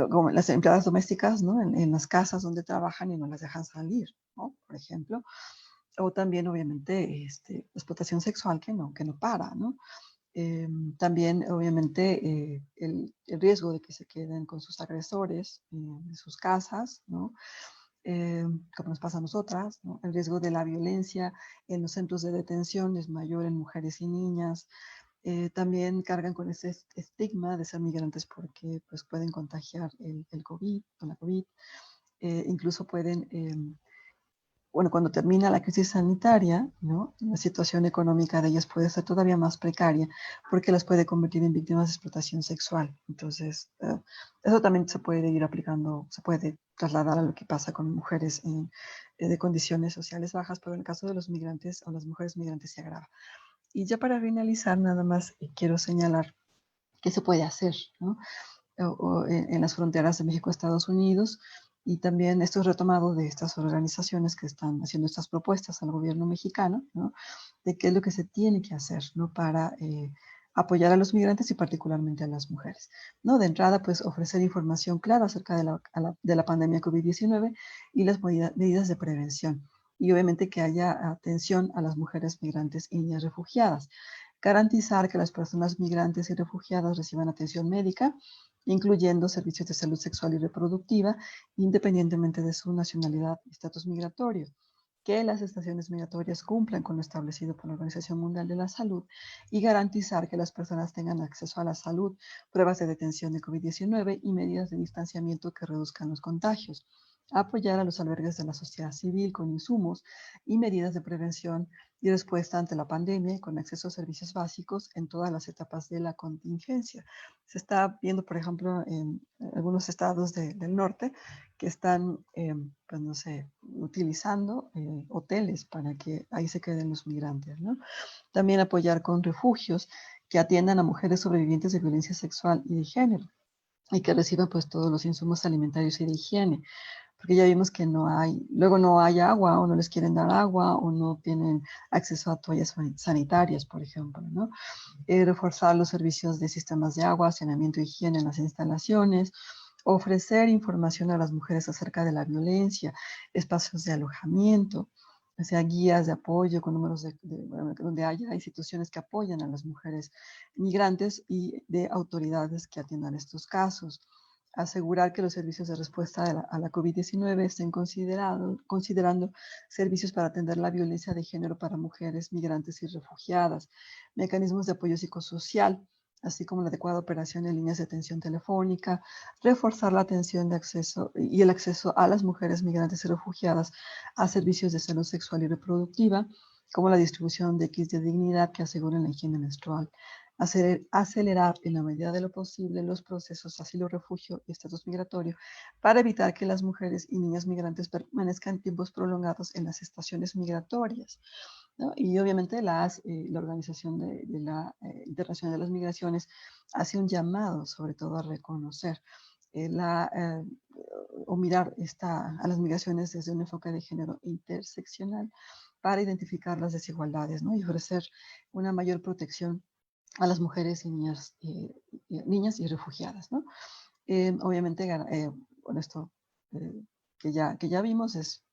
Speaker 2: como las empleadas domésticas, ¿no?, en las casas donde trabajan y no las dejan salir, ¿no?, por ejemplo. O también, obviamente, explotación sexual que no para, ¿no? También, obviamente, el riesgo de que se queden con sus agresores en sus casas, ¿no? Como nos pasa a nosotras, ¿no? El riesgo de la violencia en los centros de detención es mayor en mujeres y niñas. También cargan con ese estigma de ser migrantes porque pues, pueden contagiar el COVID, con la COVID. Incluso pueden bueno, cuando termina la crisis sanitaria, ¿no?, la situación económica de ellas puede ser todavía más precaria porque las puede convertir en víctimas de explotación sexual. Entonces, eso también se puede ir aplicando, se puede trasladar a lo que pasa con mujeres de condiciones sociales bajas, pero en el caso de los migrantes o las mujeres migrantes se agrava. Y ya para finalizar, nada más quiero señalar qué se puede hacer, ¿no?, en las fronteras de México-Estados Unidos. Y también esto es retomado de estas organizaciones que están haciendo estas propuestas al gobierno mexicano, ¿no? De qué es lo que se tiene que hacer, ¿no? Para apoyar a los migrantes y particularmente a las mujeres, ¿no? De entrada, pues ofrecer información clara acerca de la pandemia COVID-19 y las medidas de prevención. Y obviamente que haya atención a las mujeres migrantes y niñas refugiadas. Garantizar que las personas migrantes y refugiadas reciban atención médica, incluyendo servicios de salud sexual y reproductiva, independientemente de su nacionalidad y estatus migratorio. Que las estaciones migratorias cumplan con lo establecido por la Organización Mundial de la Salud y garantizar que las personas tengan acceso a la salud, pruebas de detención de COVID-19 y medidas de distanciamiento que reduzcan los contagios. Apoyar a los albergues de la sociedad civil con insumos y medidas de prevención y respuesta ante la pandemia y con acceso a servicios básicos en todas las etapas de la contingencia. Se está viendo, por ejemplo, en algunos estados del norte que están, pues no sé, utilizando hoteles para que ahí se queden los migrantes, ¿no? También apoyar con refugios que atiendan a mujeres sobrevivientes de violencia sexual y de género y que reciban pues todos los insumos alimentarios y de higiene, porque ya vimos que luego no hay agua o no les quieren dar agua o no tienen acceso a toallas sanitarias, por ejemplo, ¿no? Reforzar los servicios de sistemas de agua, saneamiento y higiene en las instalaciones, ofrecer información a las mujeres acerca de la violencia, espacios de alojamiento, o sea, guías de apoyo con números donde haya instituciones que apoyan a las mujeres migrantes y de autoridades que atiendan estos casos. Asegurar que los servicios de respuesta a la COVID-19 estén considerando servicios para atender la violencia de género para mujeres migrantes y refugiadas, mecanismos de apoyo psicosocial, así como la adecuada operación de líneas de atención telefónica, reforzar la atención de acceso y el acceso a las mujeres migrantes y refugiadas a servicios de salud sexual y reproductiva, como la distribución de kits de dignidad que aseguren la higiene menstrual. Acelerar en la medida de lo posible los procesos de asilo, refugio y estatus migratorio para evitar que las mujeres y niñas migrantes permanezcan tiempos prolongados en las estaciones migratorias, ¿no? Y obviamente la Organización Internacional de las Migraciones hace un llamado sobre todo a reconocer o mirar a las migraciones desde un enfoque de género interseccional para identificar las desigualdades, ¿no? Y ofrecer una mayor protección a las mujeres y niñas y refugiadas, ¿no? Obviamente, con esto que ya vimos es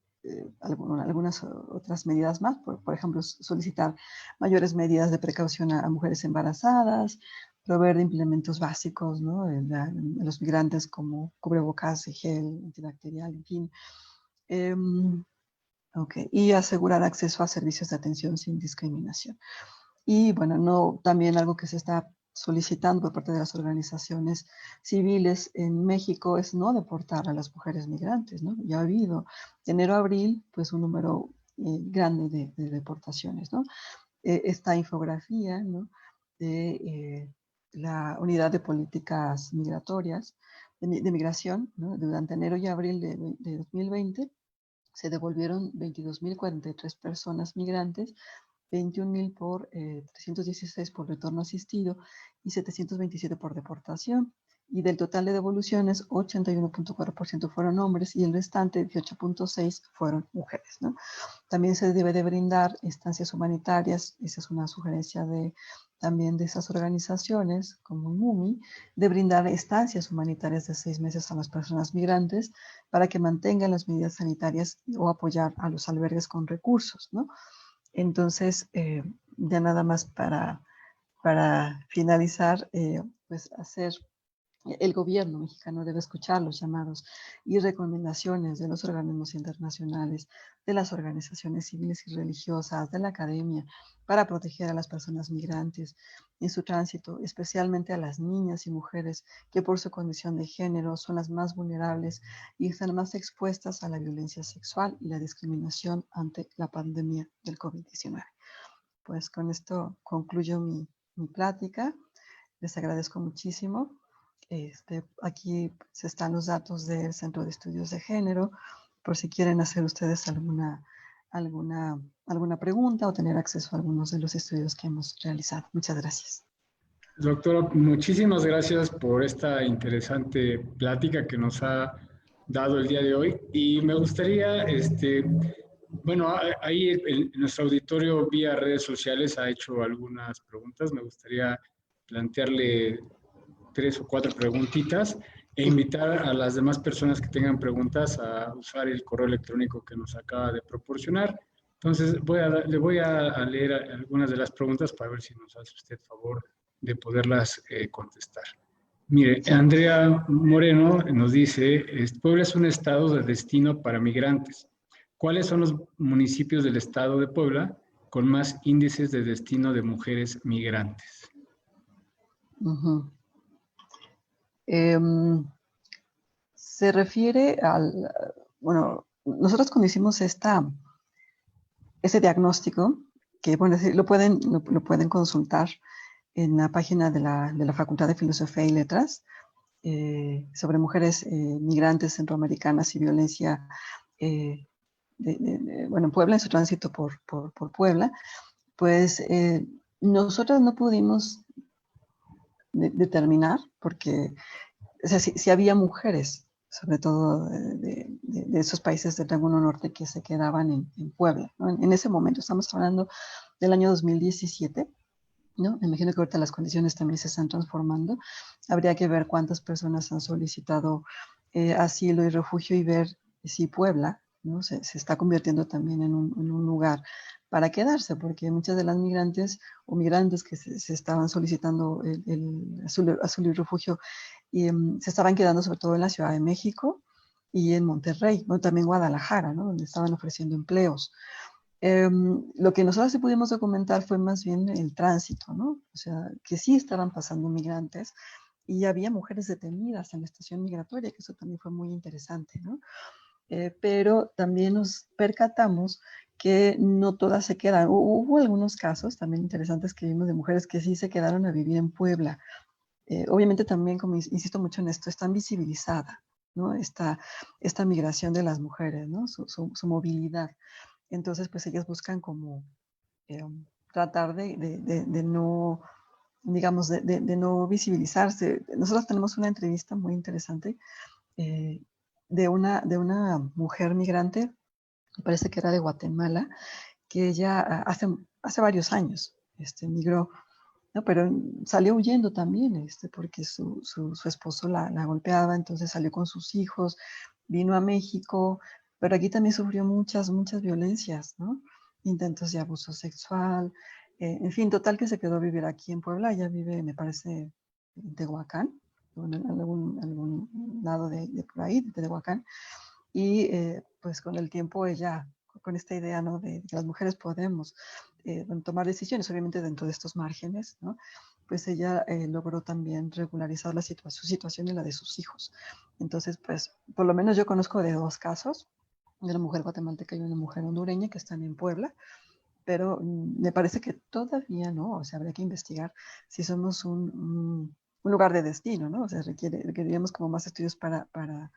Speaker 2: algunas otras medidas más, por ejemplo, solicitar mayores medidas de precaución a mujeres embarazadas, proveer de implementos básicos, ¿no? A los migrantes como cubrebocas, gel, antibacterial, en fin. Y asegurar acceso a servicios de atención sin discriminación. Y bueno, también algo que se está solicitando por parte de las organizaciones civiles en México es no deportar a las mujeres migrantes, ¿no? Ya ha habido de enero a abril pues un número grande de deportaciones, ¿no? Esta infografía, ¿no? De la Unidad de Políticas Migratorias, de Migración, ¿no? Durante enero y abril de 2020 se devolvieron 22.043 personas migrantes, 21.000 por 316 por retorno asistido y 727 por deportación. Y del total de devoluciones, 81.4% fueron hombres y el restante, 18.6%, fueron mujeres, ¿no? También se debe de brindar estancias humanitarias, esa es una sugerencia también de esas organizaciones, como MUMI, de brindar estancias humanitarias de 6 meses a las personas migrantes para que mantengan las medidas sanitarias o apoyar a los albergues con recursos, ¿no? Entonces, ya nada más para finalizar, pues el gobierno mexicano debe escuchar los llamados y recomendaciones de los organismos internacionales, de las organizaciones civiles y religiosas, de la academia, para proteger a las personas migrantes en su tránsito, especialmente a las niñas y mujeres que por su condición de género son las más vulnerables y están más expuestas a la violencia sexual y la discriminación ante la pandemia del COVID-19. Pues con esto concluyo mi plática. Les agradezco muchísimo. Aquí están los datos del Centro de Estudios de Género, por si quieren hacer ustedes alguna pregunta o tener acceso a algunos de los estudios que hemos realizado. Muchas gracias.
Speaker 1: Doctora, muchísimas gracias por esta interesante plática que nos ha dado el día de hoy. Y me gustaría, bueno, ahí nuestro auditorio vía redes sociales ha hecho algunas preguntas. Me gustaría plantearle 3 o 4 preguntitas e invitar a las demás personas que tengan preguntas a usar el correo electrónico que nos acaba de proporcionar. Entonces, le voy a leer algunas de las preguntas para ver si nos hace usted favor de poderlas contestar. Mire,
Speaker 2: Sí.
Speaker 1: Andrea Moreno nos dice, Puebla es un estado de destino para migrantes. ¿Cuáles son los municipios del estado de Puebla con más índices de destino de mujeres migrantes?
Speaker 2: Ujú. Em, Se refiere al, bueno, nosotros cuando hicimos ese diagnóstico, que bueno, lo pueden consultar en la página de la Facultad de Filosofía y Letras, sobre mujeres migrantes centroamericanas y violencia, bueno, en Puebla, en su tránsito por Puebla, pues nosotros no pudimos determinar, porque o sea, sí había mujeres, sobre todo de esos países del Triángulo Norte que se quedaban en Puebla, ¿no? En ese momento, estamos hablando del año 2017, ¿no? Me imagino que ahorita las condiciones también se están transformando. Habría que ver cuántas personas han solicitado asilo y refugio y ver si Puebla, ¿no? Se está convirtiendo también en un lugar para quedarse, porque muchas de las migrantes o migrantes que se estaban solicitando el asilo y refugio y se estaban quedando sobre todo en la Ciudad de México y en Monterrey, ¿no? También Guadalajara, ¿no? Donde estaban ofreciendo empleos. Lo que nosotros sí pudimos documentar fue más bien el tránsito, ¿no? O sea, que sí estaban pasando migrantes y había mujeres detenidas en la estación migratoria, que eso también fue muy interesante, ¿no? Pero también nos percatamos que no todas se quedan. Hubo algunos casos también interesantes que vimos de mujeres que sí se quedaron a vivir en Puebla. Obviamente también, como insisto mucho en esto, está invisibilizada, ¿no? Esta migración de las mujeres, ¿no? Su movilidad. Entonces, pues ellas buscan como eh, tratar de no, digamos, de no visibilizarse. Nosotros tenemos una entrevista muy interesante eh, de una mujer migrante, me parece que era de Guatemala, que ella hace varios años migró, ¿no? Pero salió huyendo también, porque su esposo la golpeaba, entonces salió con sus hijos, vino a México, pero aquí también sufrió muchas violencias, ¿no? Intentos de abuso sexual, en fin, total que se quedó a vivir aquí en Puebla. Ella vive, me parece, en Tehuacán, o en algún lado de por ahí, de Tehuacán, y pues con el tiempo ella, con esta idea, ¿no? De que las mujeres podemos tomar decisiones, obviamente dentro de estos márgenes, ¿no? Pues ella logró también regularizar su situación y la de sus hijos. Entonces, pues, por lo menos yo conozco de 2 casos, de una mujer guatemalteca y una mujer hondureña que están en Puebla, pero me parece que todavía no, o sea, habría que investigar si somos un lugar de destino, ¿no? O sea, requeriríamos como más estudios para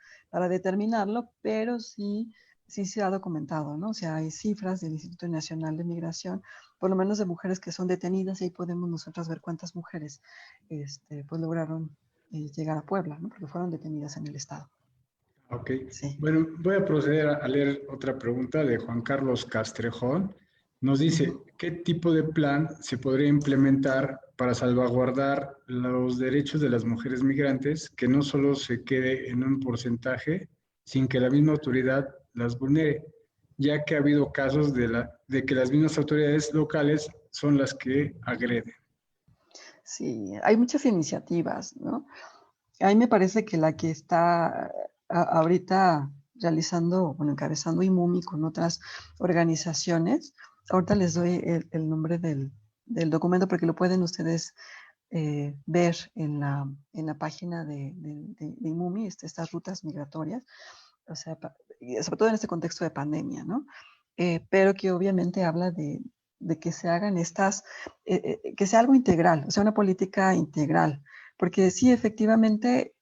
Speaker 2: determinarlo, pero sí se ha documentado, ¿no? O sea, hay cifras del Instituto Nacional de Migración, por lo menos de mujeres que son detenidas, y ahí podemos nosotras ver cuántas mujeres pues lograron llegar a Puebla, ¿no? Porque fueron detenidas en el estado.
Speaker 1: Ok.
Speaker 2: Sí.
Speaker 1: Bueno, voy a proceder a leer otra pregunta de Juan Carlos Castrejón. Nos dice,
Speaker 2: Ujú.
Speaker 1: ¿qué tipo de plan se podría implementar para salvaguardar los derechos de las mujeres migrantes que no solo se quede en un porcentaje sin que la misma autoridad las vulnere, ya que ha habido casos de que las mismas autoridades locales son las que agreden?
Speaker 2: Sí, hay muchas iniciativas, ¿no? A mí me parece que la que está ahorita realizando, bueno, encabezando IMUMI con otras organizaciones, ahorita les doy el nombre del documento porque lo pueden ustedes ver en la página de IMUMI, estas rutas migratorias, o sea, y sobre todo en este contexto de pandemia, ¿no? Pero que obviamente habla de que se hagan que sea algo integral, o sea, una política integral, porque sí, efectivamente,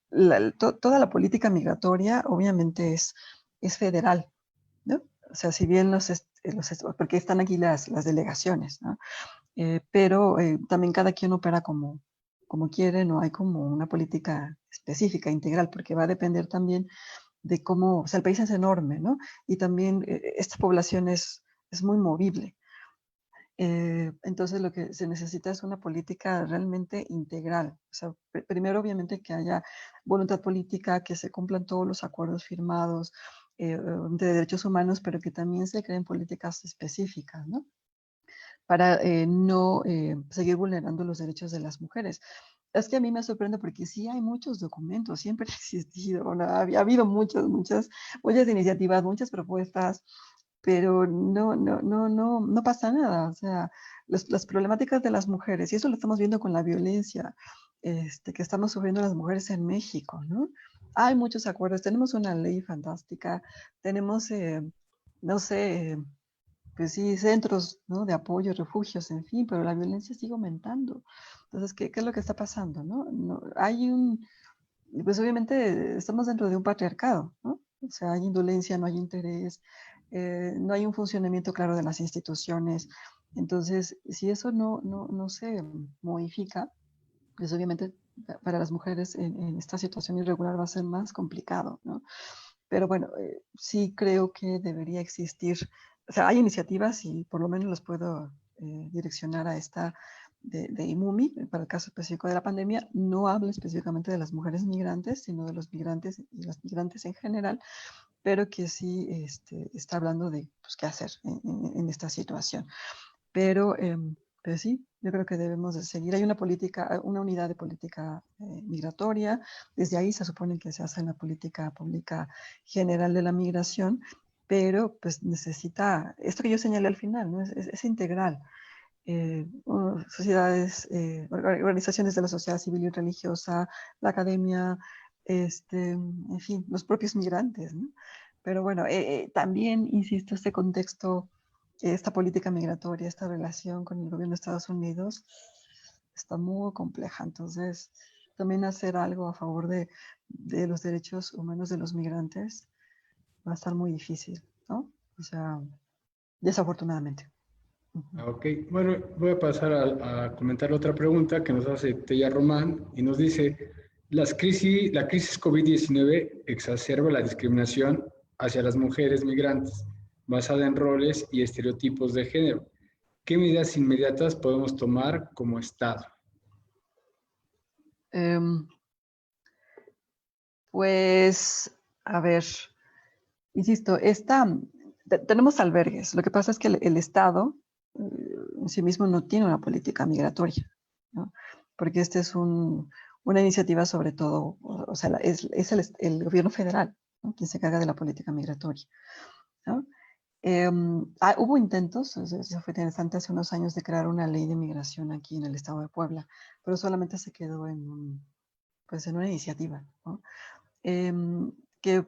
Speaker 2: toda la política migratoria obviamente es federal, ¿no? O sea, si bien porque están aquí las delegaciones, ¿no? Pero también cada quien opera como quiere, no hay como una política específica, integral, porque va a depender también de cómo, o sea, el país es enorme, ¿no? Y también esta población es muy movible. Entonces lo que se necesita es una política realmente integral. O sea, primero obviamente que haya voluntad política, que se cumplan todos los acuerdos firmados de derechos humanos, pero que también se creen políticas específicas, ¿no? Para no seguir vulnerando los derechos de las mujeres. Es que a mí me sorprende porque sí hay muchos documentos, siempre ha existido, bueno, ha habido muchas iniciativas, muchas propuestas, pero no pasa nada. O sea, las problemáticas de las mujeres, y eso lo estamos viendo con la violencia que estamos sufriendo las mujeres en México, ¿no? Hay muchos acuerdos, tenemos una ley fantástica, tenemos, no sé, pues sí, centros, ¿no? De apoyo, refugios, en fin, pero la violencia sigue aumentando. Entonces, ¿qué es lo que está pasando, no? Hay pues obviamente estamos dentro de un patriarcado, ¿no? O sea, hay indolencia, no hay interés, no hay un funcionamiento claro de las instituciones. Entonces, si eso no se modifica, pues obviamente para las mujeres en esta situación irregular va a ser más complicado, ¿no? Pero bueno, sí creo que debería existir, o sea, hay iniciativas y por lo menos las puedo direccionar a esta de IMUMI, para el caso específico de la pandemia. No habla específicamente de las mujeres migrantes, sino de los migrantes y las migrantes en general, pero que sí está hablando de pues, qué hacer en esta situación. Pero, pues sí, yo creo que debemos de seguir. Hay una política, una unidad de política migratoria. Desde ahí se supone que se hace la política pública general de la migración, pero pues necesita, esto que yo señalé al final, ¿no? Es integral. Sociedades, organizaciones de la sociedad civil y religiosa, la academia, en fin, los propios migrantes, ¿no? Pero bueno, también, insisto, este contexto, esta política migratoria, esta relación con el gobierno de Estados Unidos está muy compleja. Entonces, también hacer algo a favor de los derechos humanos de los migrantes va a estar muy difícil, ¿no? O sea, desafortunadamente.
Speaker 1: Ok, bueno, voy a pasar a comentar otra pregunta que nos hace Tella Román y nos dice, la crisis COVID-19 exacerba la discriminación hacia las mujeres migrantes basada en roles y estereotipos de género. ¿Qué medidas inmediatas podemos tomar como Estado?
Speaker 2: Um, Pues, a ver, insisto, tenemos albergues. Lo que pasa es que el Estado en sí mismo no tiene una política migratoria, ¿no? Porque este es una iniciativa sobre todo, o sea, es el gobierno federal, ¿no? Quien se encarga de la política migratoria, ¿no? Hubo intentos, eso fue interesante hace unos años, de crear una ley de migración aquí en el estado de Puebla, pero solamente se quedó pues en una iniciativa, ¿no? Que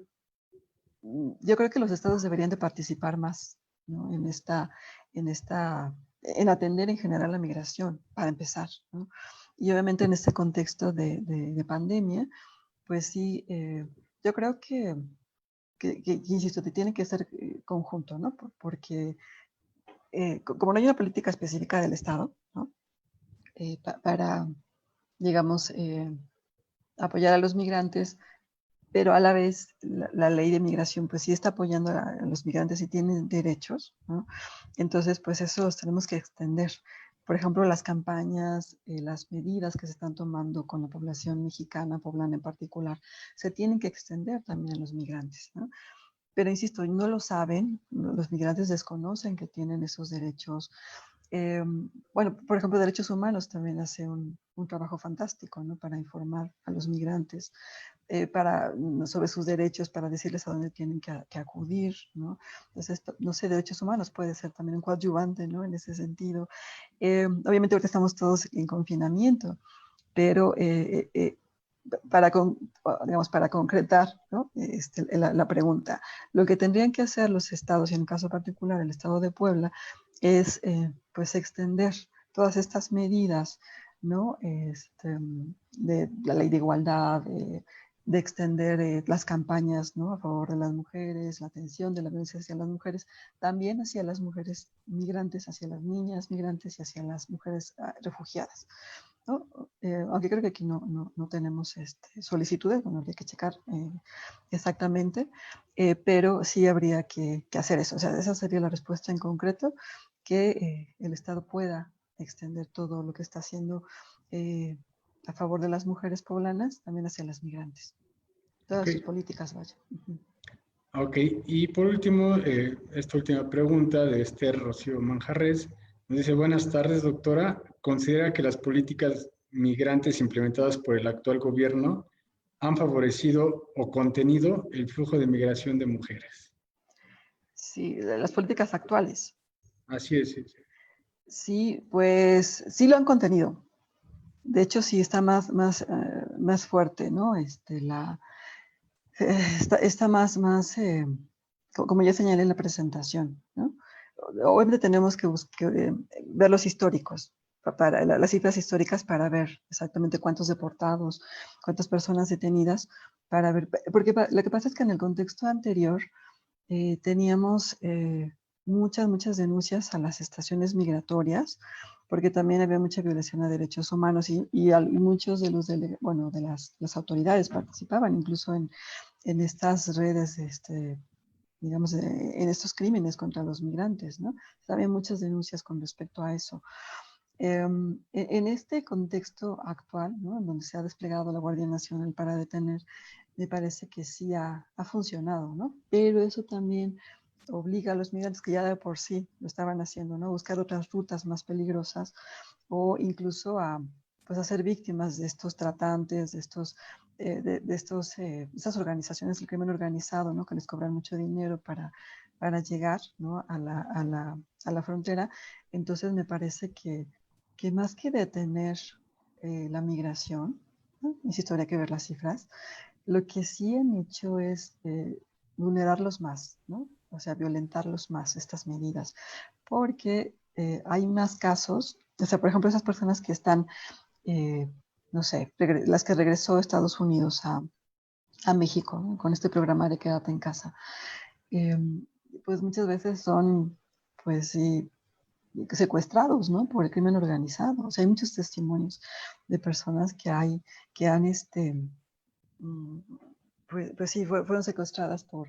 Speaker 2: yo creo que los estados deberían de participar más, ¿no? En atender en general la migración, para empezar, ¿no? Y obviamente en este contexto de pandemia, pues sí, yo creo insisto, te tiene que ser conjunto, ¿no? Porque como no hay una política específica del Estado, ¿no? Para, digamos, apoyar a los migrantes, pero a la vez la ley de migración pues sí está apoyando a los migrantes y tienen derechos, ¿no? Entonces pues eso los tenemos que extender. Por ejemplo, las campañas, las medidas que se están tomando con la población mexicana, poblana en particular, se tienen que extender también a los migrantes, ¿no? Pero insisto, no lo saben, los migrantes desconocen que tienen esos derechos. Bueno, por ejemplo, Derechos Humanos también hace un trabajo fantástico, ¿no? Para informar a los migrantes sobre sus derechos, para decirles a dónde tienen que acudir, ¿no? Entonces, no sé, Derechos Humanos puede ser también un coadyuvante, ¿no? En ese sentido. Obviamente ahorita estamos todos en confinamiento, pero digamos, para concretar, ¿no? La pregunta, lo que tendrían que hacer los estados, y en el caso particular el estado de Puebla, es pues extender todas estas medidas, ¿no? De la ley de igualdad, de extender las campañas, ¿no? A favor de las mujeres, la atención de la violencia hacia las mujeres, también hacia las mujeres migrantes, hacia las niñas migrantes y hacia las mujeres refugiadas. ¿no? Aunque creo que aquí no tenemos solicitudes, bueno, habría que checar exactamente, pero sí habría que hacer eso. O sea, esa sería la respuesta en concreto, que el Estado pueda extender todo lo que está haciendo a favor de las mujeres poblanas, también hacia las migrantes. Todas
Speaker 1: Ok,
Speaker 2: sus políticas, vaya.
Speaker 1: ok. Y por último, esta última pregunta de Esther Rocío Manjarres nos dice, buenas tardes, doctora. ¿Considera que las políticas migrantes implementadas por el actual gobierno han favorecido o contenido el flujo de migración de mujeres?
Speaker 2: Sí, de las políticas actuales.
Speaker 1: Así es, sí, sí.
Speaker 2: Sí, pues sí lo han contenido. De hecho, sí está más fuerte, ¿no? Está como ya señalé en la presentación, ¿no? Obviamente tenemos que ver los históricos, las cifras históricas para ver exactamente cuántos deportados, cuántas personas detenidas, para ver, porque lo que pasa es que en el contexto anterior teníamos muchas denuncias a las estaciones migratorias, porque también había mucha violación a derechos humanos y muchos de de las autoridades participaban incluso en estas redes, digamos, en estos crímenes contra los migrantes, ¿no? Había muchas denuncias con respecto a eso. En este contexto actual, ¿no? En donde se ha desplegado la Guardia Nacional para detener, me parece que sí ha funcionado, ¿no? Pero eso también obliga a los migrantes que ya de por sí lo estaban haciendo, ¿no? Buscar otras rutas más peligrosas o incluso pues, a ser víctimas de estos tratantes, estas organizaciones del crimen organizado, ¿no? Que les cobran mucho dinero para llegar, ¿no? a la frontera. Entonces me parece que más que detener la migración, ¿no? Insisto, habría que ver las cifras, lo que sí han hecho es vulnerarlos más, ¿no? O sea, violentarlos más, estas medidas, porque hay más casos, o sea, por ejemplo, esas personas que están, eh, no sé, las que regresó a Estados Unidos a México, ¿no? Con este programa de Quédate en casa, eh, pues muchas veces son, pues sí, secuestrados, ¿no? Por el crimen organizado. O sea, hay muchos testimonios de personas que han, mm, pues sí, fueron secuestradas por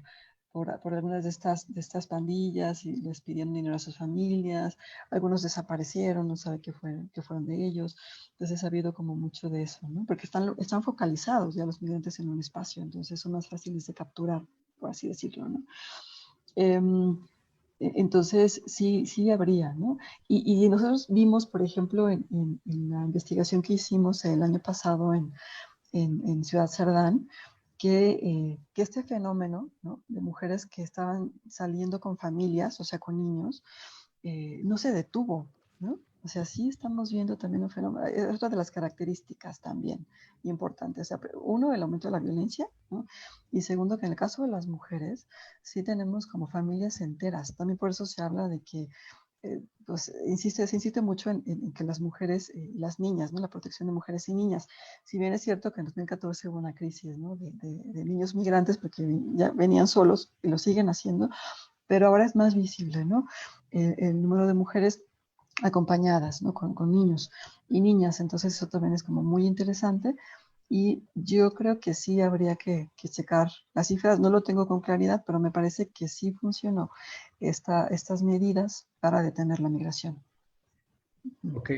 Speaker 2: algunas de estas pandillas y les pidieron dinero a sus familias. Algunos desaparecieron, no sabe qué fueron de ellos. Entonces ha habido como mucho de eso, ¿no? Porque están focalizados ya los migrantes en un espacio, entonces son más fáciles de capturar, por así decirlo, ¿no? Em, entonces, sí habría, ¿no? Y nosotros vimos, por ejemplo, en la investigación que hicimos el año pasado en Ciudad Cerdán, que este fenómeno, ¿no? De mujeres que estaban saliendo con familias, o sea, con niños, no se detuvo, ¿no? O sea, sí estamos viendo también un fenómeno, es otra de las características también importantes. O sea, uno, el aumento de la violencia, ¿no? Y segundo, que en el caso de las mujeres, sí tenemos como familias enteras. También por eso se habla de que pues se insiste mucho en que las mujeres y las niñas, ¿no? La protección de mujeres y niñas. Si bien es cierto que en 2014 hubo una crisis, ¿no? De niños migrantes porque ya venían solos y lo siguen haciendo, pero ahora es más visible, ¿no? El número de mujeres acompañadas, ¿no? Con niños y niñas, entonces eso también es como muy interesante y yo creo que sí habría que checar las cifras, no lo tengo con claridad, pero me parece que sí funcionó estas medidas para detener la migración.
Speaker 1: Ok.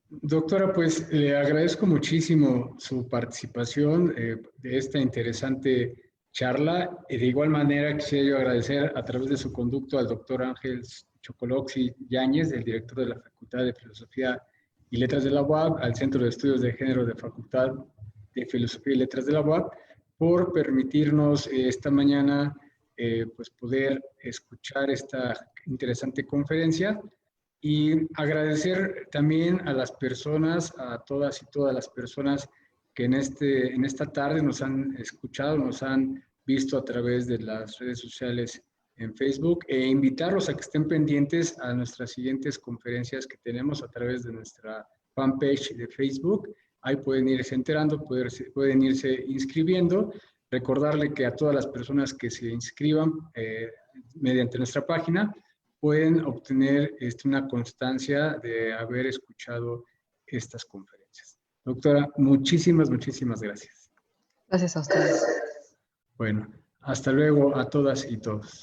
Speaker 1: Doctora, pues le agradezco muchísimo su participación de esta interesante charla. Y de igual manera quisiera yo agradecer a través de su conducto al doctor Ángel Chocoloxi Yáñez, el director de la Facultad de Filosofía y Letras de la UAP, al Centro de Estudios de Género de Facultad de Filosofía y Letras de la UAP, por permitirnos esta mañana pues poder escuchar esta interesante conferencia. Y agradecer también a las personas, a todas y todas las personas que en esta tarde nos han escuchado, nos han visto a través de las redes sociales en Facebook e invitarlos a que estén pendientes a nuestras siguientes conferencias que tenemos a través de nuestra fanpage de Facebook. Ahí pueden irse enterando, pueden irse inscribiendo. Recordarle que a todas las personas que se inscriban mediante nuestra página, pueden obtener una constancia de haber escuchado estas conferencias. Doctora, muchísimas gracias.
Speaker 2: Gracias a ustedes.
Speaker 1: Bueno, hasta luego a todas y todos.